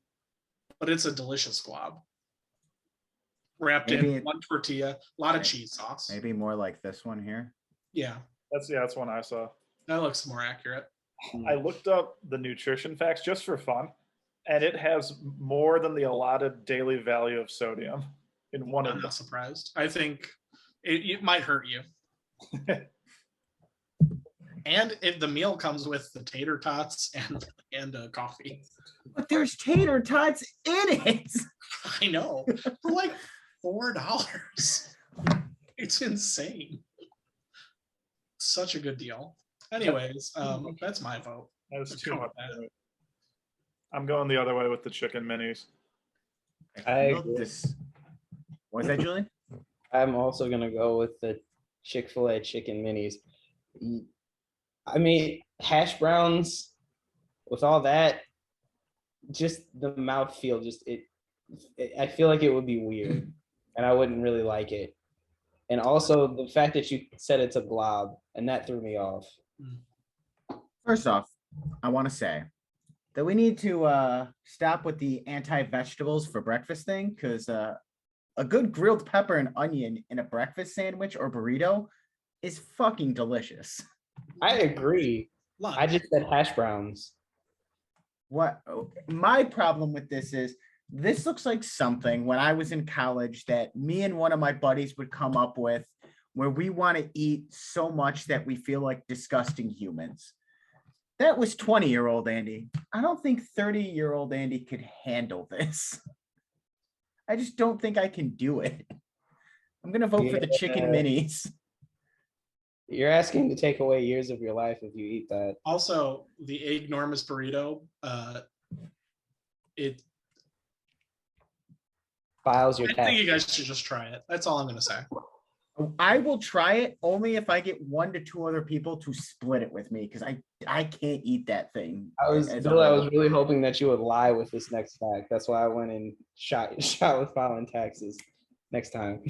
but it's a delicious glob. Wrapped Maybe in one tortilla, a lot of cheese sauce. Maybe more like this one here. Yeah, That's one I saw. that looks more accurate. I looked up the nutrition facts just for fun, and it has more than the allotted daily value of sodium in one I'm of them. not surprised. I think it might hurt you. And if the meal comes with the tater tots and coffee. But there's tater tots in it. I know. For like $4. It's insane. Such a good deal. Anyways, that's my vote. That's too Come much. on, man. I'm going the other way with the chicken minis. I feel agree. this. What was that, Julian? I'm also gonna go with the Chick-fil-A chicken minis. I mean, hash browns with all that, just the mouthfeel, I feel like it would be weird, and I wouldn't really like it. And also the fact that you said it's a glob, and that threw me off. First off, I want to say that we need to stop with the anti-vegetables for breakfast thing, because a good grilled pepper and onion in a breakfast sandwich or burrito is fucking delicious. I agree. Lunch. I just said hash browns. What my problem with this is, this looks like something when I was in college that me and one of my buddies would come up with, where we want to eat so much that we feel like disgusting humans. That was 20-year-old Andy. I don't think 30-year-old Andy could handle this. I just don't think I can do it. I'm going to vote for the chicken minis. You're asking to take away years of your life if you eat that. Also, the enormous burrito, it. Files your I tax. think you guys should just try it. That's all I'm gonna say. I will try it only if I get 1 to 2 other people to split it with me, because I can't eat that thing. as a Bill, I was whole. really hoping that you would lie with this next fact. That's why I went and shot with filing taxes next time.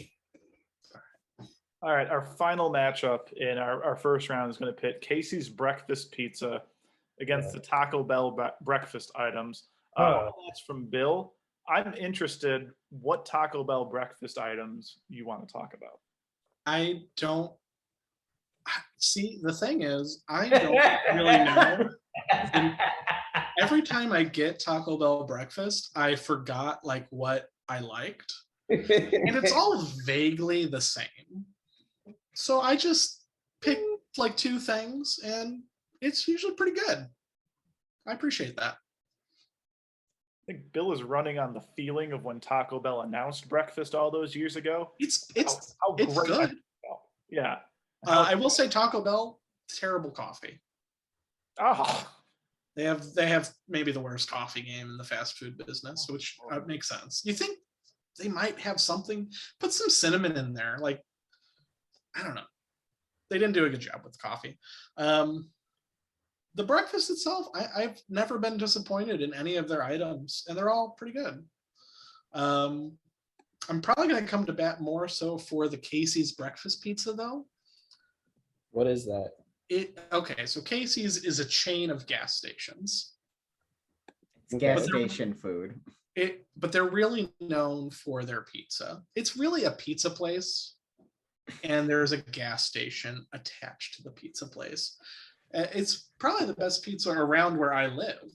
All right, our final matchup in our first round is going to pit Casey's breakfast pizza against the Taco Bell breakfast items. That's from Bill. I'm interested what Taco Bell breakfast items you want to talk about. I don't see. The thing is, I don't really know. And every time I get Taco Bell breakfast, I forgot like what I liked, and it's all vaguely the same. So I just pick like 2 things, and it's usually pretty good. I appreciate that. I think Bill is running on the feeling of when Taco Bell announced breakfast all those years ago. It's How it's great I good. felt. Yeah. I will say Taco Bell, terrible coffee. Oh, They have maybe the worst coffee game in the fast food business, which makes sense. You think they might have something? Put some cinnamon in there, like I don't know. They didn't do a good job with coffee. The breakfast itself, I've never been disappointed in any of their items, and they're all pretty good. I'm probably going to come to bat more so for the Casey's breakfast pizza, though. What is that? Okay, so Casey's is a chain of gas stations. It's gas station food. But they're really known for their pizza. It's really a pizza place, and there's a gas station attached to the pizza place. It's probably the best pizza around where I live.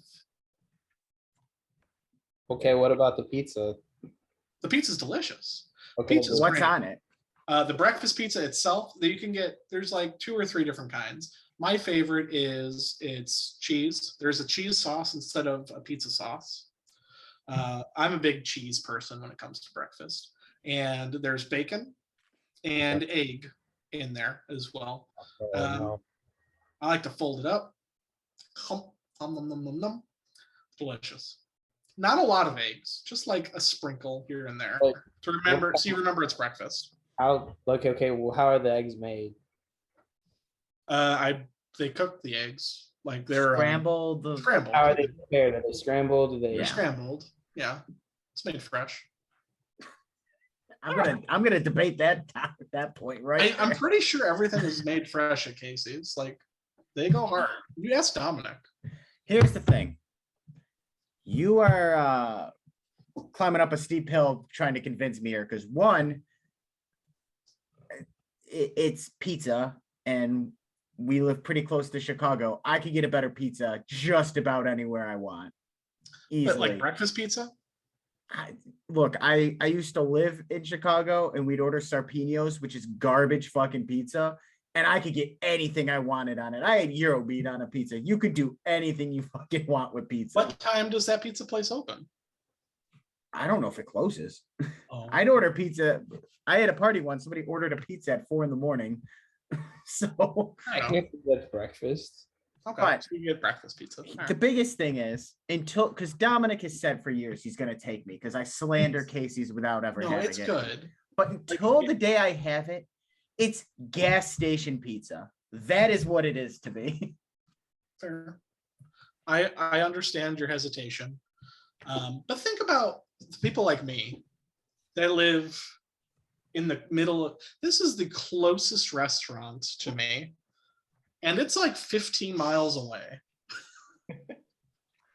Okay, what about the pizza? The pizza's delicious. Okay, Pizza's What's great. on it? The breakfast pizza itself, that you can get, there's like 2 or 3 different kinds. My favorite is it's cheese. There's a cheese sauce instead of a pizza sauce. I'm a big cheese person when it comes to breakfast. And there's bacon and egg in there as well. no. I like to fold it up. Delicious. Not a lot of eggs, just like a sprinkle here and there Like, to remember. So you remember it's breakfast. Okay, well, how are the eggs made? They cook the eggs like they're Scrambled. scrambled. How are they prepared? Are they scrambled? Do they? They're scrambled. Yeah, it's made fresh. I'm gonna debate that at that point, right? I'm pretty sure everything is made fresh at Casey's. Like They go hard. You ask Dominic. Here's the thing. You are climbing up a steep hill trying to convince me here because one, it's pizza and we live pretty close to Chicago. I could get a better pizza just about anywhere I want. Easily. But like breakfast pizza? I used to live in Chicago and we'd order Sarpino's, which is garbage fucking pizza. And I could get anything I wanted on it. I had Eurobeat on a pizza. You could do anything you fucking want with pizza. What time does that pizza place open? I don't know if it closes. Oh. I'd order pizza. I had a party once. Somebody ordered a pizza at 4 a.m. So I I know. can't get breakfast. Okay, But- so you get breakfast pizza. All the right. biggest thing is because Dominic has said for years he's going to take me because I slander Casey's without ever No, having it's it. good. But until the day I have it, it's gas station pizza. That is what it is to me. Fair. I understand your hesitation. But think about people like me that live in the middle of, this is the closest restaurant to me. And it's like 15 miles away.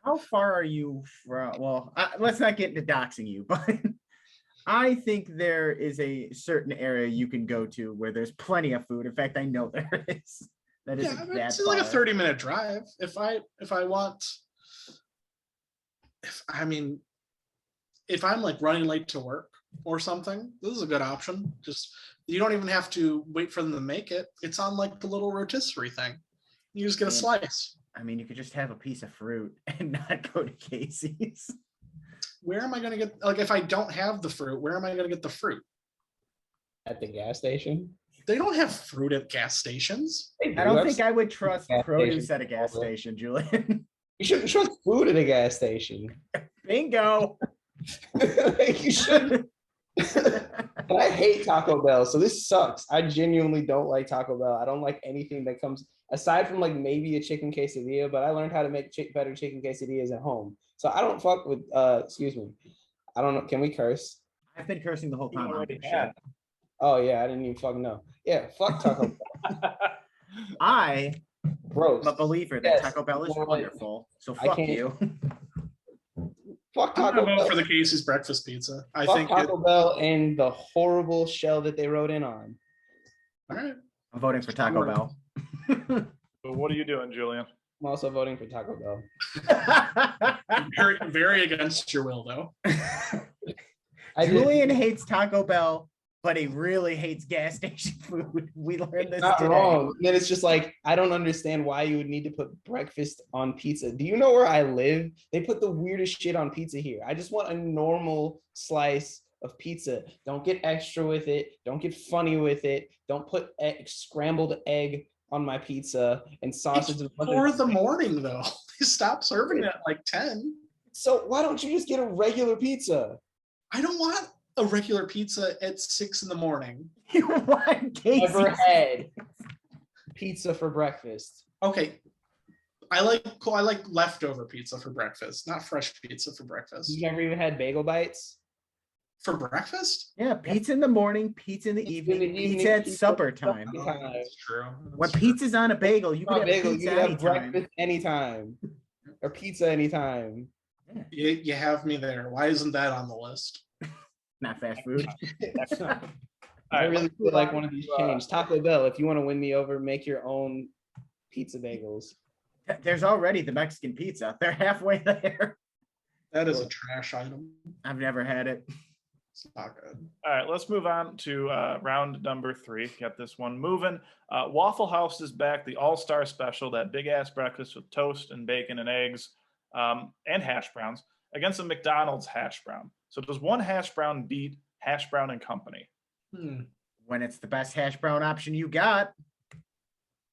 How far are you from? Well, let's not get into doxing you, but I think there is a certain area you can go to where there's plenty of food. In fact, I know there is. That Yeah, isn't I mean, that it's like a far. 30-minute drive. If I want, if I'm like running late to work or something, this is a good option. Just you don't even have to wait for them to make it. It's on like the little rotisserie thing. You just get a Yeah. slice. I mean, you could just have a piece of fruit and not go to Casey's. Where am I going to get, like, if I don't have the fruit, where am I going to get the fruit? At the gas station. They don't have fruit at gas stations. I don't think I would trust gas produce station at a gas over. station, Julian. You shouldn't trust food at a gas station. Bingo. Like, you shouldn't. And I hate Taco Bell, so this sucks. I genuinely don't like Taco Bell. I don't like anything that comes aside from like maybe a chicken quesadilla, but I learned how to make better chicken quesadillas at home. So I don't fuck with excuse me. I don't know. Can we curse? I've been cursing the whole You time. I don't already give a had. shit. Oh yeah, I didn't even fucking know. Yeah, fuck Taco Bell. I Gross. am a believer that Yes, Taco Bell is you know what? wonderful. So I fuck can't- you. Fuck I'm Taco going to vote Bell. for the Casey's breakfast pizza. I Fuck think Taco Bell and the horrible shell that they wrote in on. all right. I'm voting for Taco Bell. So what are you doing, Julian? I'm also voting for Taco Bell. Very, very against your will, though. I did- Julian hates Taco Bell, but he really hates gas station food. We learned this Not today. wrong. And then it's just like, I don't understand why you would need to put breakfast on pizza. Do you know where I live? They put the weirdest shit on pizza here. I just want a normal slice of pizza. Don't get extra with it. Don't get funny with it. Don't put scrambled egg on my pizza and sausage. It's and 4 in the morning, though. They stopped serving it at like 10. So why don't you just get a regular pizza? I don't want a regular pizza at 6 in the morning. You want Casey's? Never had pizza for breakfast. Okay. I like leftover pizza for breakfast, not fresh pizza for breakfast. You never even had bagel bites? For breakfast? Yeah, pizza in the morning, pizza in the Pizza in the evening, evening, pizza at pizza supper at time. supper. Oh, that's true. When That's true. pizza's on a bagel, you On can a have bagel, you pizza can have anytime. breakfast anytime. Or pizza anytime. You have me there. Why isn't that on the list? Not fast food. All I right, really let's feel move like on one of these to, changed. Taco Bell, if you want to win me over, make your own pizza bagels. There's already the Mexican pizza. They're halfway there. That is a trash item. I've never had it. It's not good. All right, let's move on to round number 3. Get this one moving. Waffle House is back, the all-star special, that big-ass breakfast with toast and bacon and eggs and hash browns against a McDonald's hash brown. So does one hash brown beat Hash Brown and Company? When it's the best hash brown option you got.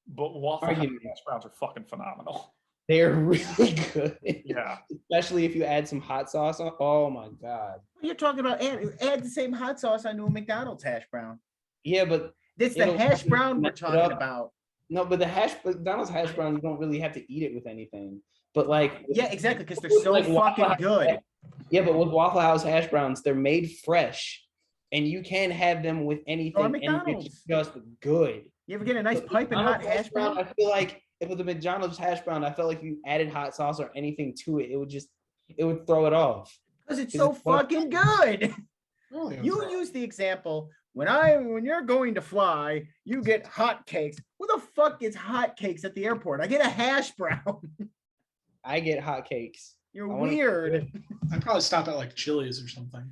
But Waffle House Argument. hash browns are fucking phenomenal. They're really good. Yeah. Especially if you add some hot sauce on. Oh my God. You're talking about add the same hot sauce onto a McDonald's hash brown. Yeah, but It's the It'll hash brown we're mess it talking up. about. no, but McDonald's hash brown, you don't really have to eat it with anything. But like, Yeah, exactly, because they're with, so like, Waffle fucking House good. Yeah, but with Waffle House hash browns, they're made fresh, and you can have them with anything, and McDonald's. it's just good. You ever get a nice piping hot McDonald's hash brown? I feel like if with the McDonald's hash brown, I felt like if you added hot sauce or anything to it, it would throw it off. Because it's so fucking good. Oh, You use the example when you're going to fly, you get hotcakes. Who the fuck gets hotcakes at the airport? I get a hash brown. I get hotcakes. You're I wanna- weird. I'd probably stop at like Chili's or something.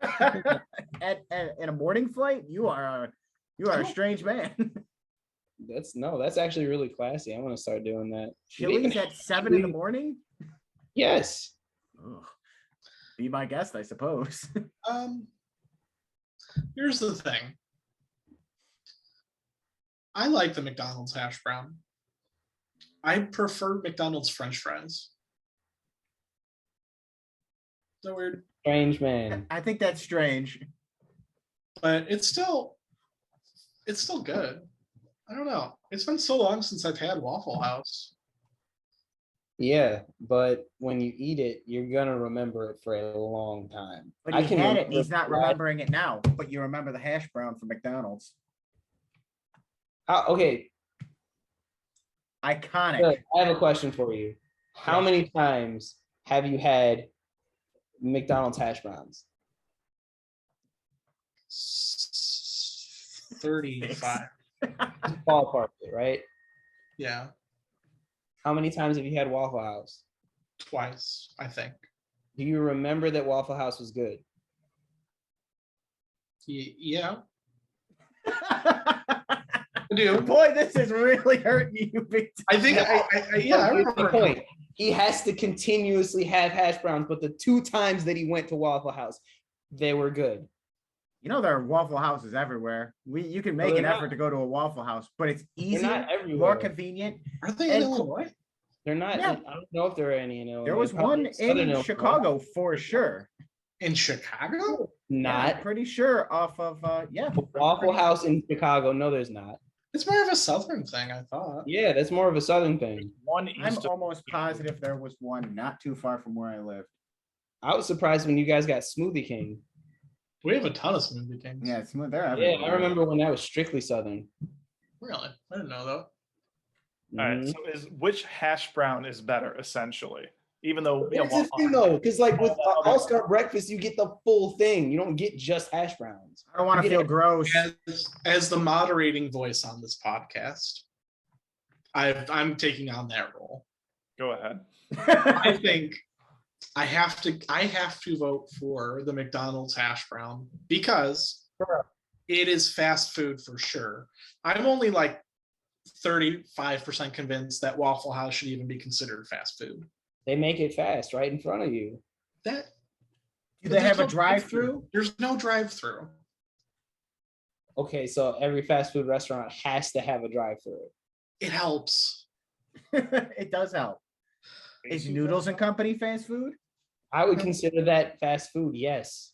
at a morning flight, you are a strange man. That's actually really classy. I want to start doing that. Chili's at 7 in the morning? Yes. Ugh. Be my guest, I suppose. Here's the thing. I like the McDonald's hash brown. I prefer McDonald's French fries. Is that weird? Strange man. I think that's strange. But it's still good. I don't know. It's been so long since I've had Waffle House. Yeah, but when you eat it, you're gonna remember it for a long time. But I he can had it, and remember he's not that. remembering it now. But you remember the hash brown from McDonald's. Okay, Iconic. Good. I have a question for you. How Yeah. many times have you had McDonald's hash browns? 35. Ballpark it, right? Yeah, How many times have you had Waffle House? twice, I think. Do you remember that Waffle House was good? Yeah, I do. Boy, this is really hurting you big time. I think yeah, I Here's the remember. point. He has to continuously have hash browns, but the 2 times that he went to Waffle House, they were good. You know there are Waffle Houses everywhere. You can make they're an not. effort to go to a Waffle House, but it's They're easier, not more everywhere. convenient. Are they in And- Illinois? They're not. Yeah. I don't know if there are any in Illinois. There was Probably one Southern in Illinois. Chicago for sure. In Chicago? Yeah, Not. I'm pretty sure off of yeah. Waffle House in Chicago. No, there's not. It's more of a southern thing, I thought. Yeah, that's more of a southern thing. One I'm east of almost positive there was one not too far from where I live. I was surprised when you guys got Smoothie King. We have a ton of smoothie kings. Yeah, it's there. Yeah, everywhere. I remember when that was strictly southern. Really? I didn't know that. All right. Mhm. So which hash brown is better, essentially? Even though Here's the thing though, because like with All- All-Star Breakfast, you get the full thing. You don't get just hash browns. I don't want to You get feel it. gross. As the moderating voice on this podcast, I'm taking on that role. go ahead. I think I have to vote for the McDonald's hash brown because Sure. it is fast food for sure. I'm only like 35% convinced that Waffle House should even be considered fast food. They make it fast right in front of you. That Do they have a there's no drive-through? There's no drive-through. Okay, so every fast food restaurant has to have a drive-through. It helps. It does help. Is Noodles and Company fast food? I would consider that fast food, yes.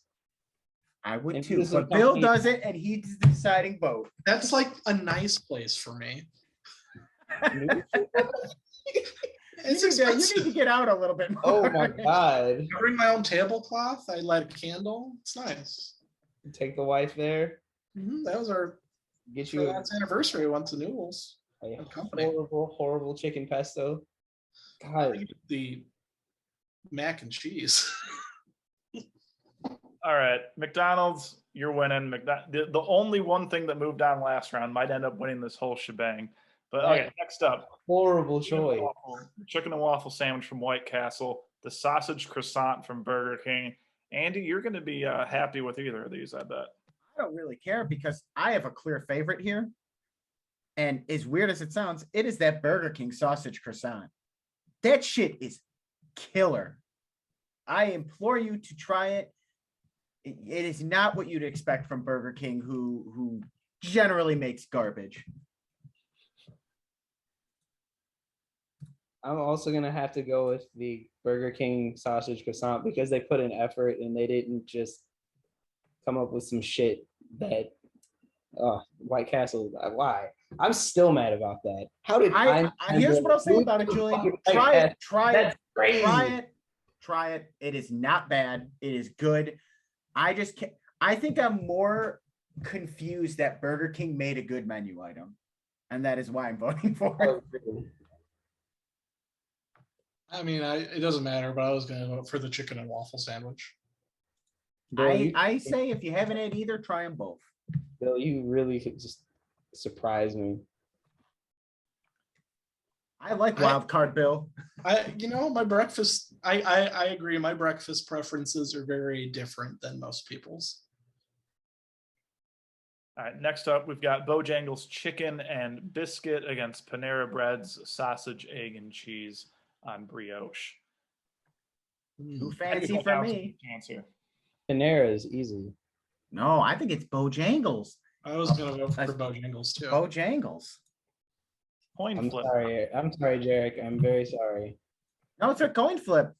I would And too. Noodles But and Bill Company- does it, and he's the deciding vote. That's like a nice place for me. It's You need expensive. to get out a little bit more. Oh my god. I bring my own tablecloth. I light a candle. It's nice. Take the wife there, That was our get for you last anniversary. We went to Noodles. a company. horrible chicken pesto. God, The mac and cheese. All right, McDonald's, you're winning. The only one thing that moved on last round might end up winning this whole shebang. But okay, Right. next up, horrible choice. chicken and waffle sandwich from White Castle, the sausage croissant from Burger King. Andy, you're going to be happy with either of these, I bet. I don't really care because I have a clear favorite here. And as weird as it sounds, it is that Burger King sausage croissant. That shit is killer. I implore you to try it. It is not what you'd expect from Burger King, who generally makes garbage. I'm also gonna have to go with the Burger King sausage croissant because they put in effort and they didn't just come up with some shit that White Castle. Why? I'm still mad about that. How did Here's what I'll say about it, Julian. Try it. That's crazy. Try it. It is not bad. It is good. I just can't. I think I'm more confused that Burger King made a good menu item, and that is why I'm voting for it. I mean, it doesn't matter, but I was going to vote for the chicken and waffle sandwich. Bill, I say if you haven't had either, try them both. Bill, you really could just surprise me. I like wild card Bill. My breakfast, I agree. My breakfast preferences are very different than most people's. All right, next up, we've got Bojangles chicken and biscuit against Panera Bread's sausage, egg, and cheese on brioche. Too fancy for me. Answer. Panera is easy. No, I think it's Bojangles. I was going to vote for Bojangles too. Bojangles. Coin flip. I'm sorry, Jarek. I'm very sorry. No, it's a coin flip.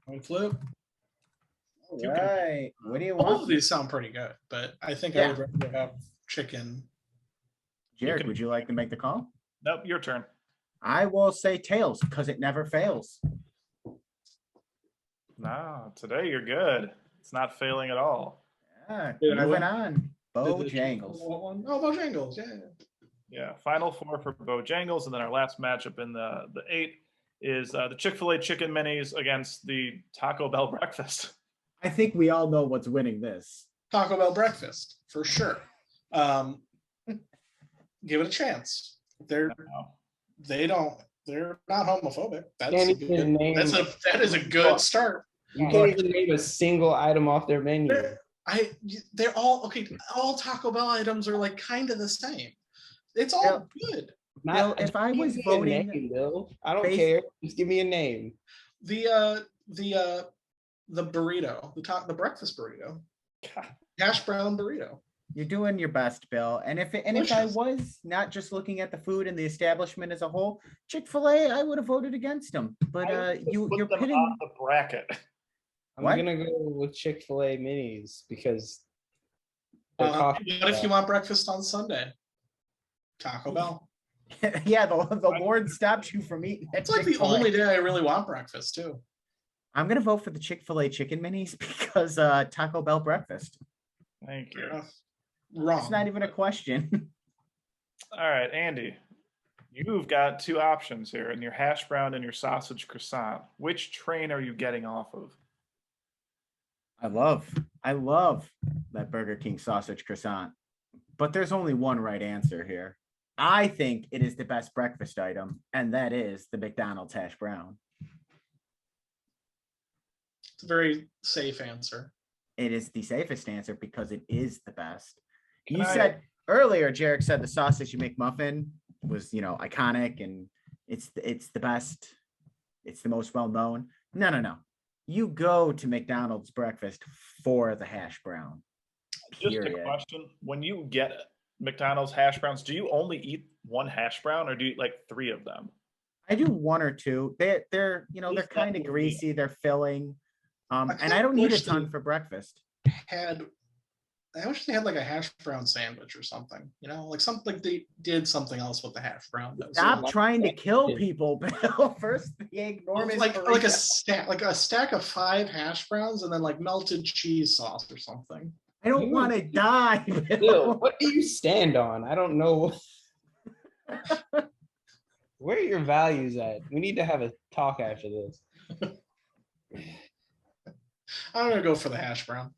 Coin flip. All right. What do you Both of want? these sound pretty good, but I think I Yeah. would rather have chicken. Jared, would you like to make the call? Nope, your turn. I will say tails because it never fails. No, today you're good. It's not failing at all. Yeah, Did I moving win? on. Did the Bojangles. Oh, Bojangles, yeah. Yeah, final four for Bojangles, and then our last matchup in the 8 is the Chick-fil-A chicken minis against the Taco Bell breakfast. I think we all know what's winning this. Taco Bell breakfast for sure. Give it a chance. They're not homophobic. That is a good start. You can't even name a single item off their menu. They're all okay. All Taco Bell items are like kind of the same. It's all good. Bill, if I was voting, Bill, I don't care. Just give me a name. The burrito, the breakfast burrito, hash brown burrito. you're doing your best, Bill. And if I was not just looking at the food and the establishment as a whole, Chick-fil-A, I would have voted against them. But you're them pitting on the bracket. I'm What? gonna go with Chick-fil-A minis because What if you want breakfast on Sunday? Taco Bell. yeah, the Lord stopped you from eating. at It's like the Chick-fil-A. only day I really want breakfast too. I'm gonna vote for the Chick-fil-A chicken minis because Taco Bell breakfast. Thank you. Fair enough. Wrong. It's not even a question. All right, Andy, you've got two options here in your hash brown and your sausage croissant. Which train are you getting off of? I love that Burger King sausage croissant, but there's only one right answer here. I think it is the best breakfast item, and that is the McDonald's hash brown. It's a very safe answer. It is the safest answer because it is the best. Can You I- said earlier, Jarek said the sausage you make muffin was, iconic and it's the best. It's the most well known. No. You go to McDonald's breakfast for the hash brown. Just a Period. question. When you get McDonald's hash browns, do you only eat one hash brown or do you eat like 3 of them? I do one or two. They're they're Least kind that of would be- greasy. They're filling. And kinda I don't need a wish ton they- for breakfast. I wish they had like a hash brown sandwich or something. Like they did something else with the hash brown. That was Stop like- trying to kill people, Bill. First, the enormous like a burrito. stack of 5 hash browns and then like melted cheese sauce or something. I don't want to die, Bill, Bill. what do you stand on? I don't know. Where are your values at? We need to have a talk after this. I'm gonna go for the hash brown.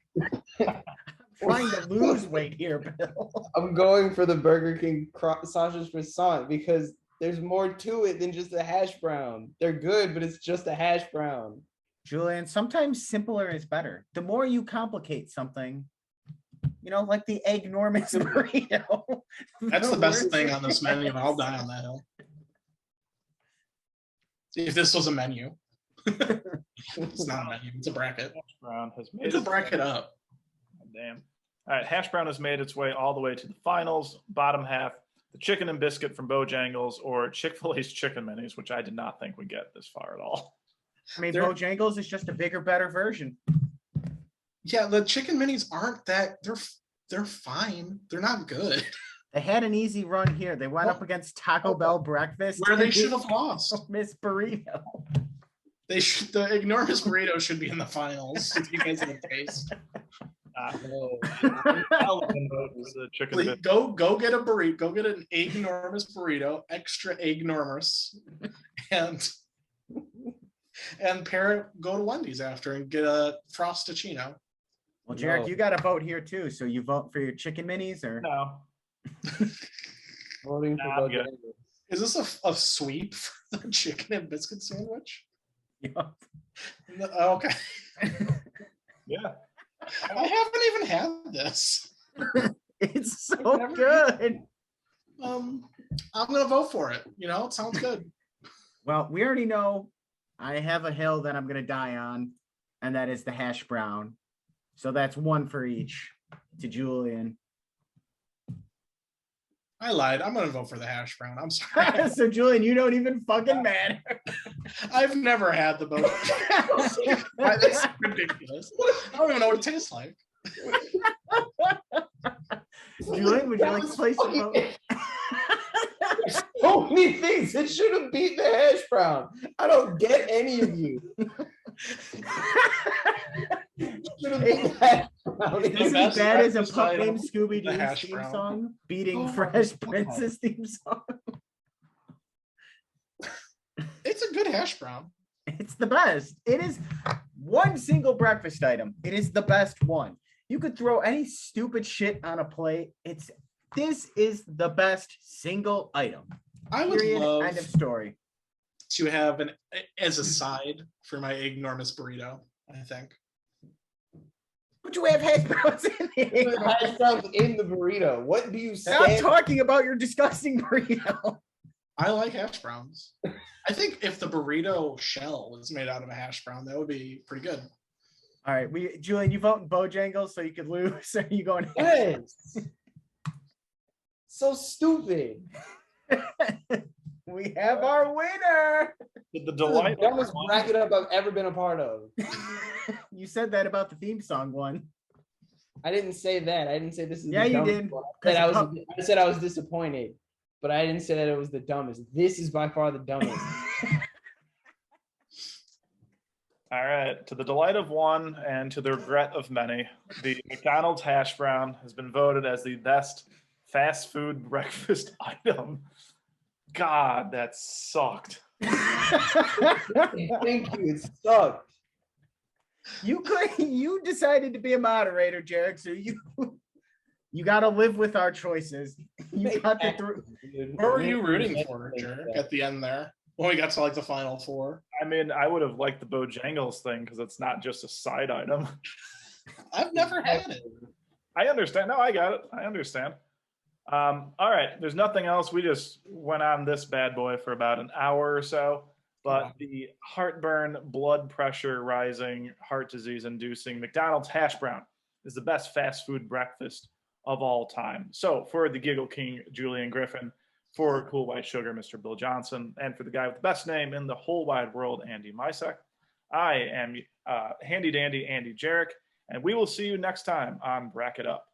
Trying to lose weight here, Bill. I'm going for the Burger King sausage croissant because there's more to it than just a hash brown. They're good, but it's just a hash brown. Julian, sometimes simpler is better. The more you complicate something, like the eggnormous burrito. That's the best worse thing it on this menu. And I'll die on that hill. If this was a menu, it's not a menu. It's a bracket. Hash brown has made It's a its bracket way- up. Damn. All right, hash brown has made its way all the way to the finals. Bottom half, the chicken and biscuit from Bojangles or Chick-fil-A's chicken minis, which I did not think would get this far at all. I mean, They're- Bojangles is just a bigger, better version. Yeah, the chicken minis aren't that. They're fine. They're not good. They had an easy run here. They went up against Taco Bell breakfast. Where they and should have lost. Miss Burrito. The enormous burrito should be in the finals. If you guys have a taste, I'll vote for the chicken Please, biscuit. go get a burrito. Go get an enormous burrito, extra enormous, and and go to Wendy's after and get a Frosticino. Well, Jarek, No. you got to vote here too. So you vote for your chicken minis or? No. Voting Nah, for I'm good. Bojangles. Is this a sweep for the chicken and biscuit sandwich? Yup. No, okay. Yeah. I haven't even had this. It's so Never- good. I'm gonna vote for it. It sounds good. Well, we already know I have a hill that I'm going to die on, and that is the hash brown. So that's one for each to Julian. I lied. I'm gonna vote for the hash brown. I'm sorry. So Julian, you don't even fucking matter. I've never had the Bojangles. That's ridiculous. I don't even know what it tastes like. Julian, would you like to place your vote? So many things that should have beat the hash brown. I don't get any of you. Should have beat the hash brown. This is best bad as a breakfast pup item, named Scooby the Doo's hash theme brown. song beating Oh my Fresh God. Prince's theme song. It's a good hash brown. It's the best. It is one single breakfast item. It is the best one. You could throw any stupid shit on a plate. This is the best single item. I would Period. love End of story. to have as a side for my enormous burrito. I think. But you have hash browns in it. Hash browns in the burrito. What do you I'm stand? talking about your disgusting burrito. I like hash browns. I think if the burrito shell was made out of a hash brown, that would be pretty good. All right, Julian, you vote in Bojangles so you could lose. Are you going? Yes. So stupid. We have our winner. Did the This is the delight of dumbest one- bracket up I've ever been a part of. You said that about the theme song one. I didn't say that. I didn't say this is Yeah, the you dumbest did. one. 'Cause I said I was disappointed, but I didn't say that it was the dumbest. This is by far the dumbest. All right. To the delight of one and to the regret of many, the McDonald's hash brown has been voted as the best fast food breakfast item. God, that sucked. Thank you. It sucked. You decided to be a moderator, Jarek, so you got to live with our choices. You got to through. What were you rooting for, Jerk, at the end there? When we got to like the final four. I mean, I would have liked the Bojangles thing because it's not just a side item. I've never had it. I understand. No, I got it. I understand. All right. There's nothing else. We just went on this bad boy for about an hour or so. But the heartburn, blood pressure rising, heart disease inducing McDonald's hash brown is the best fast food breakfast of all time. So for the Giggle King, Julian Griffin, for Cool White Sugar, Mr. Bill Johnson, and for the guy with the best name in the whole wide world, Andy Misek, I am Handy Dandy Andy Jarek, and we will see you next time on Bracket Up.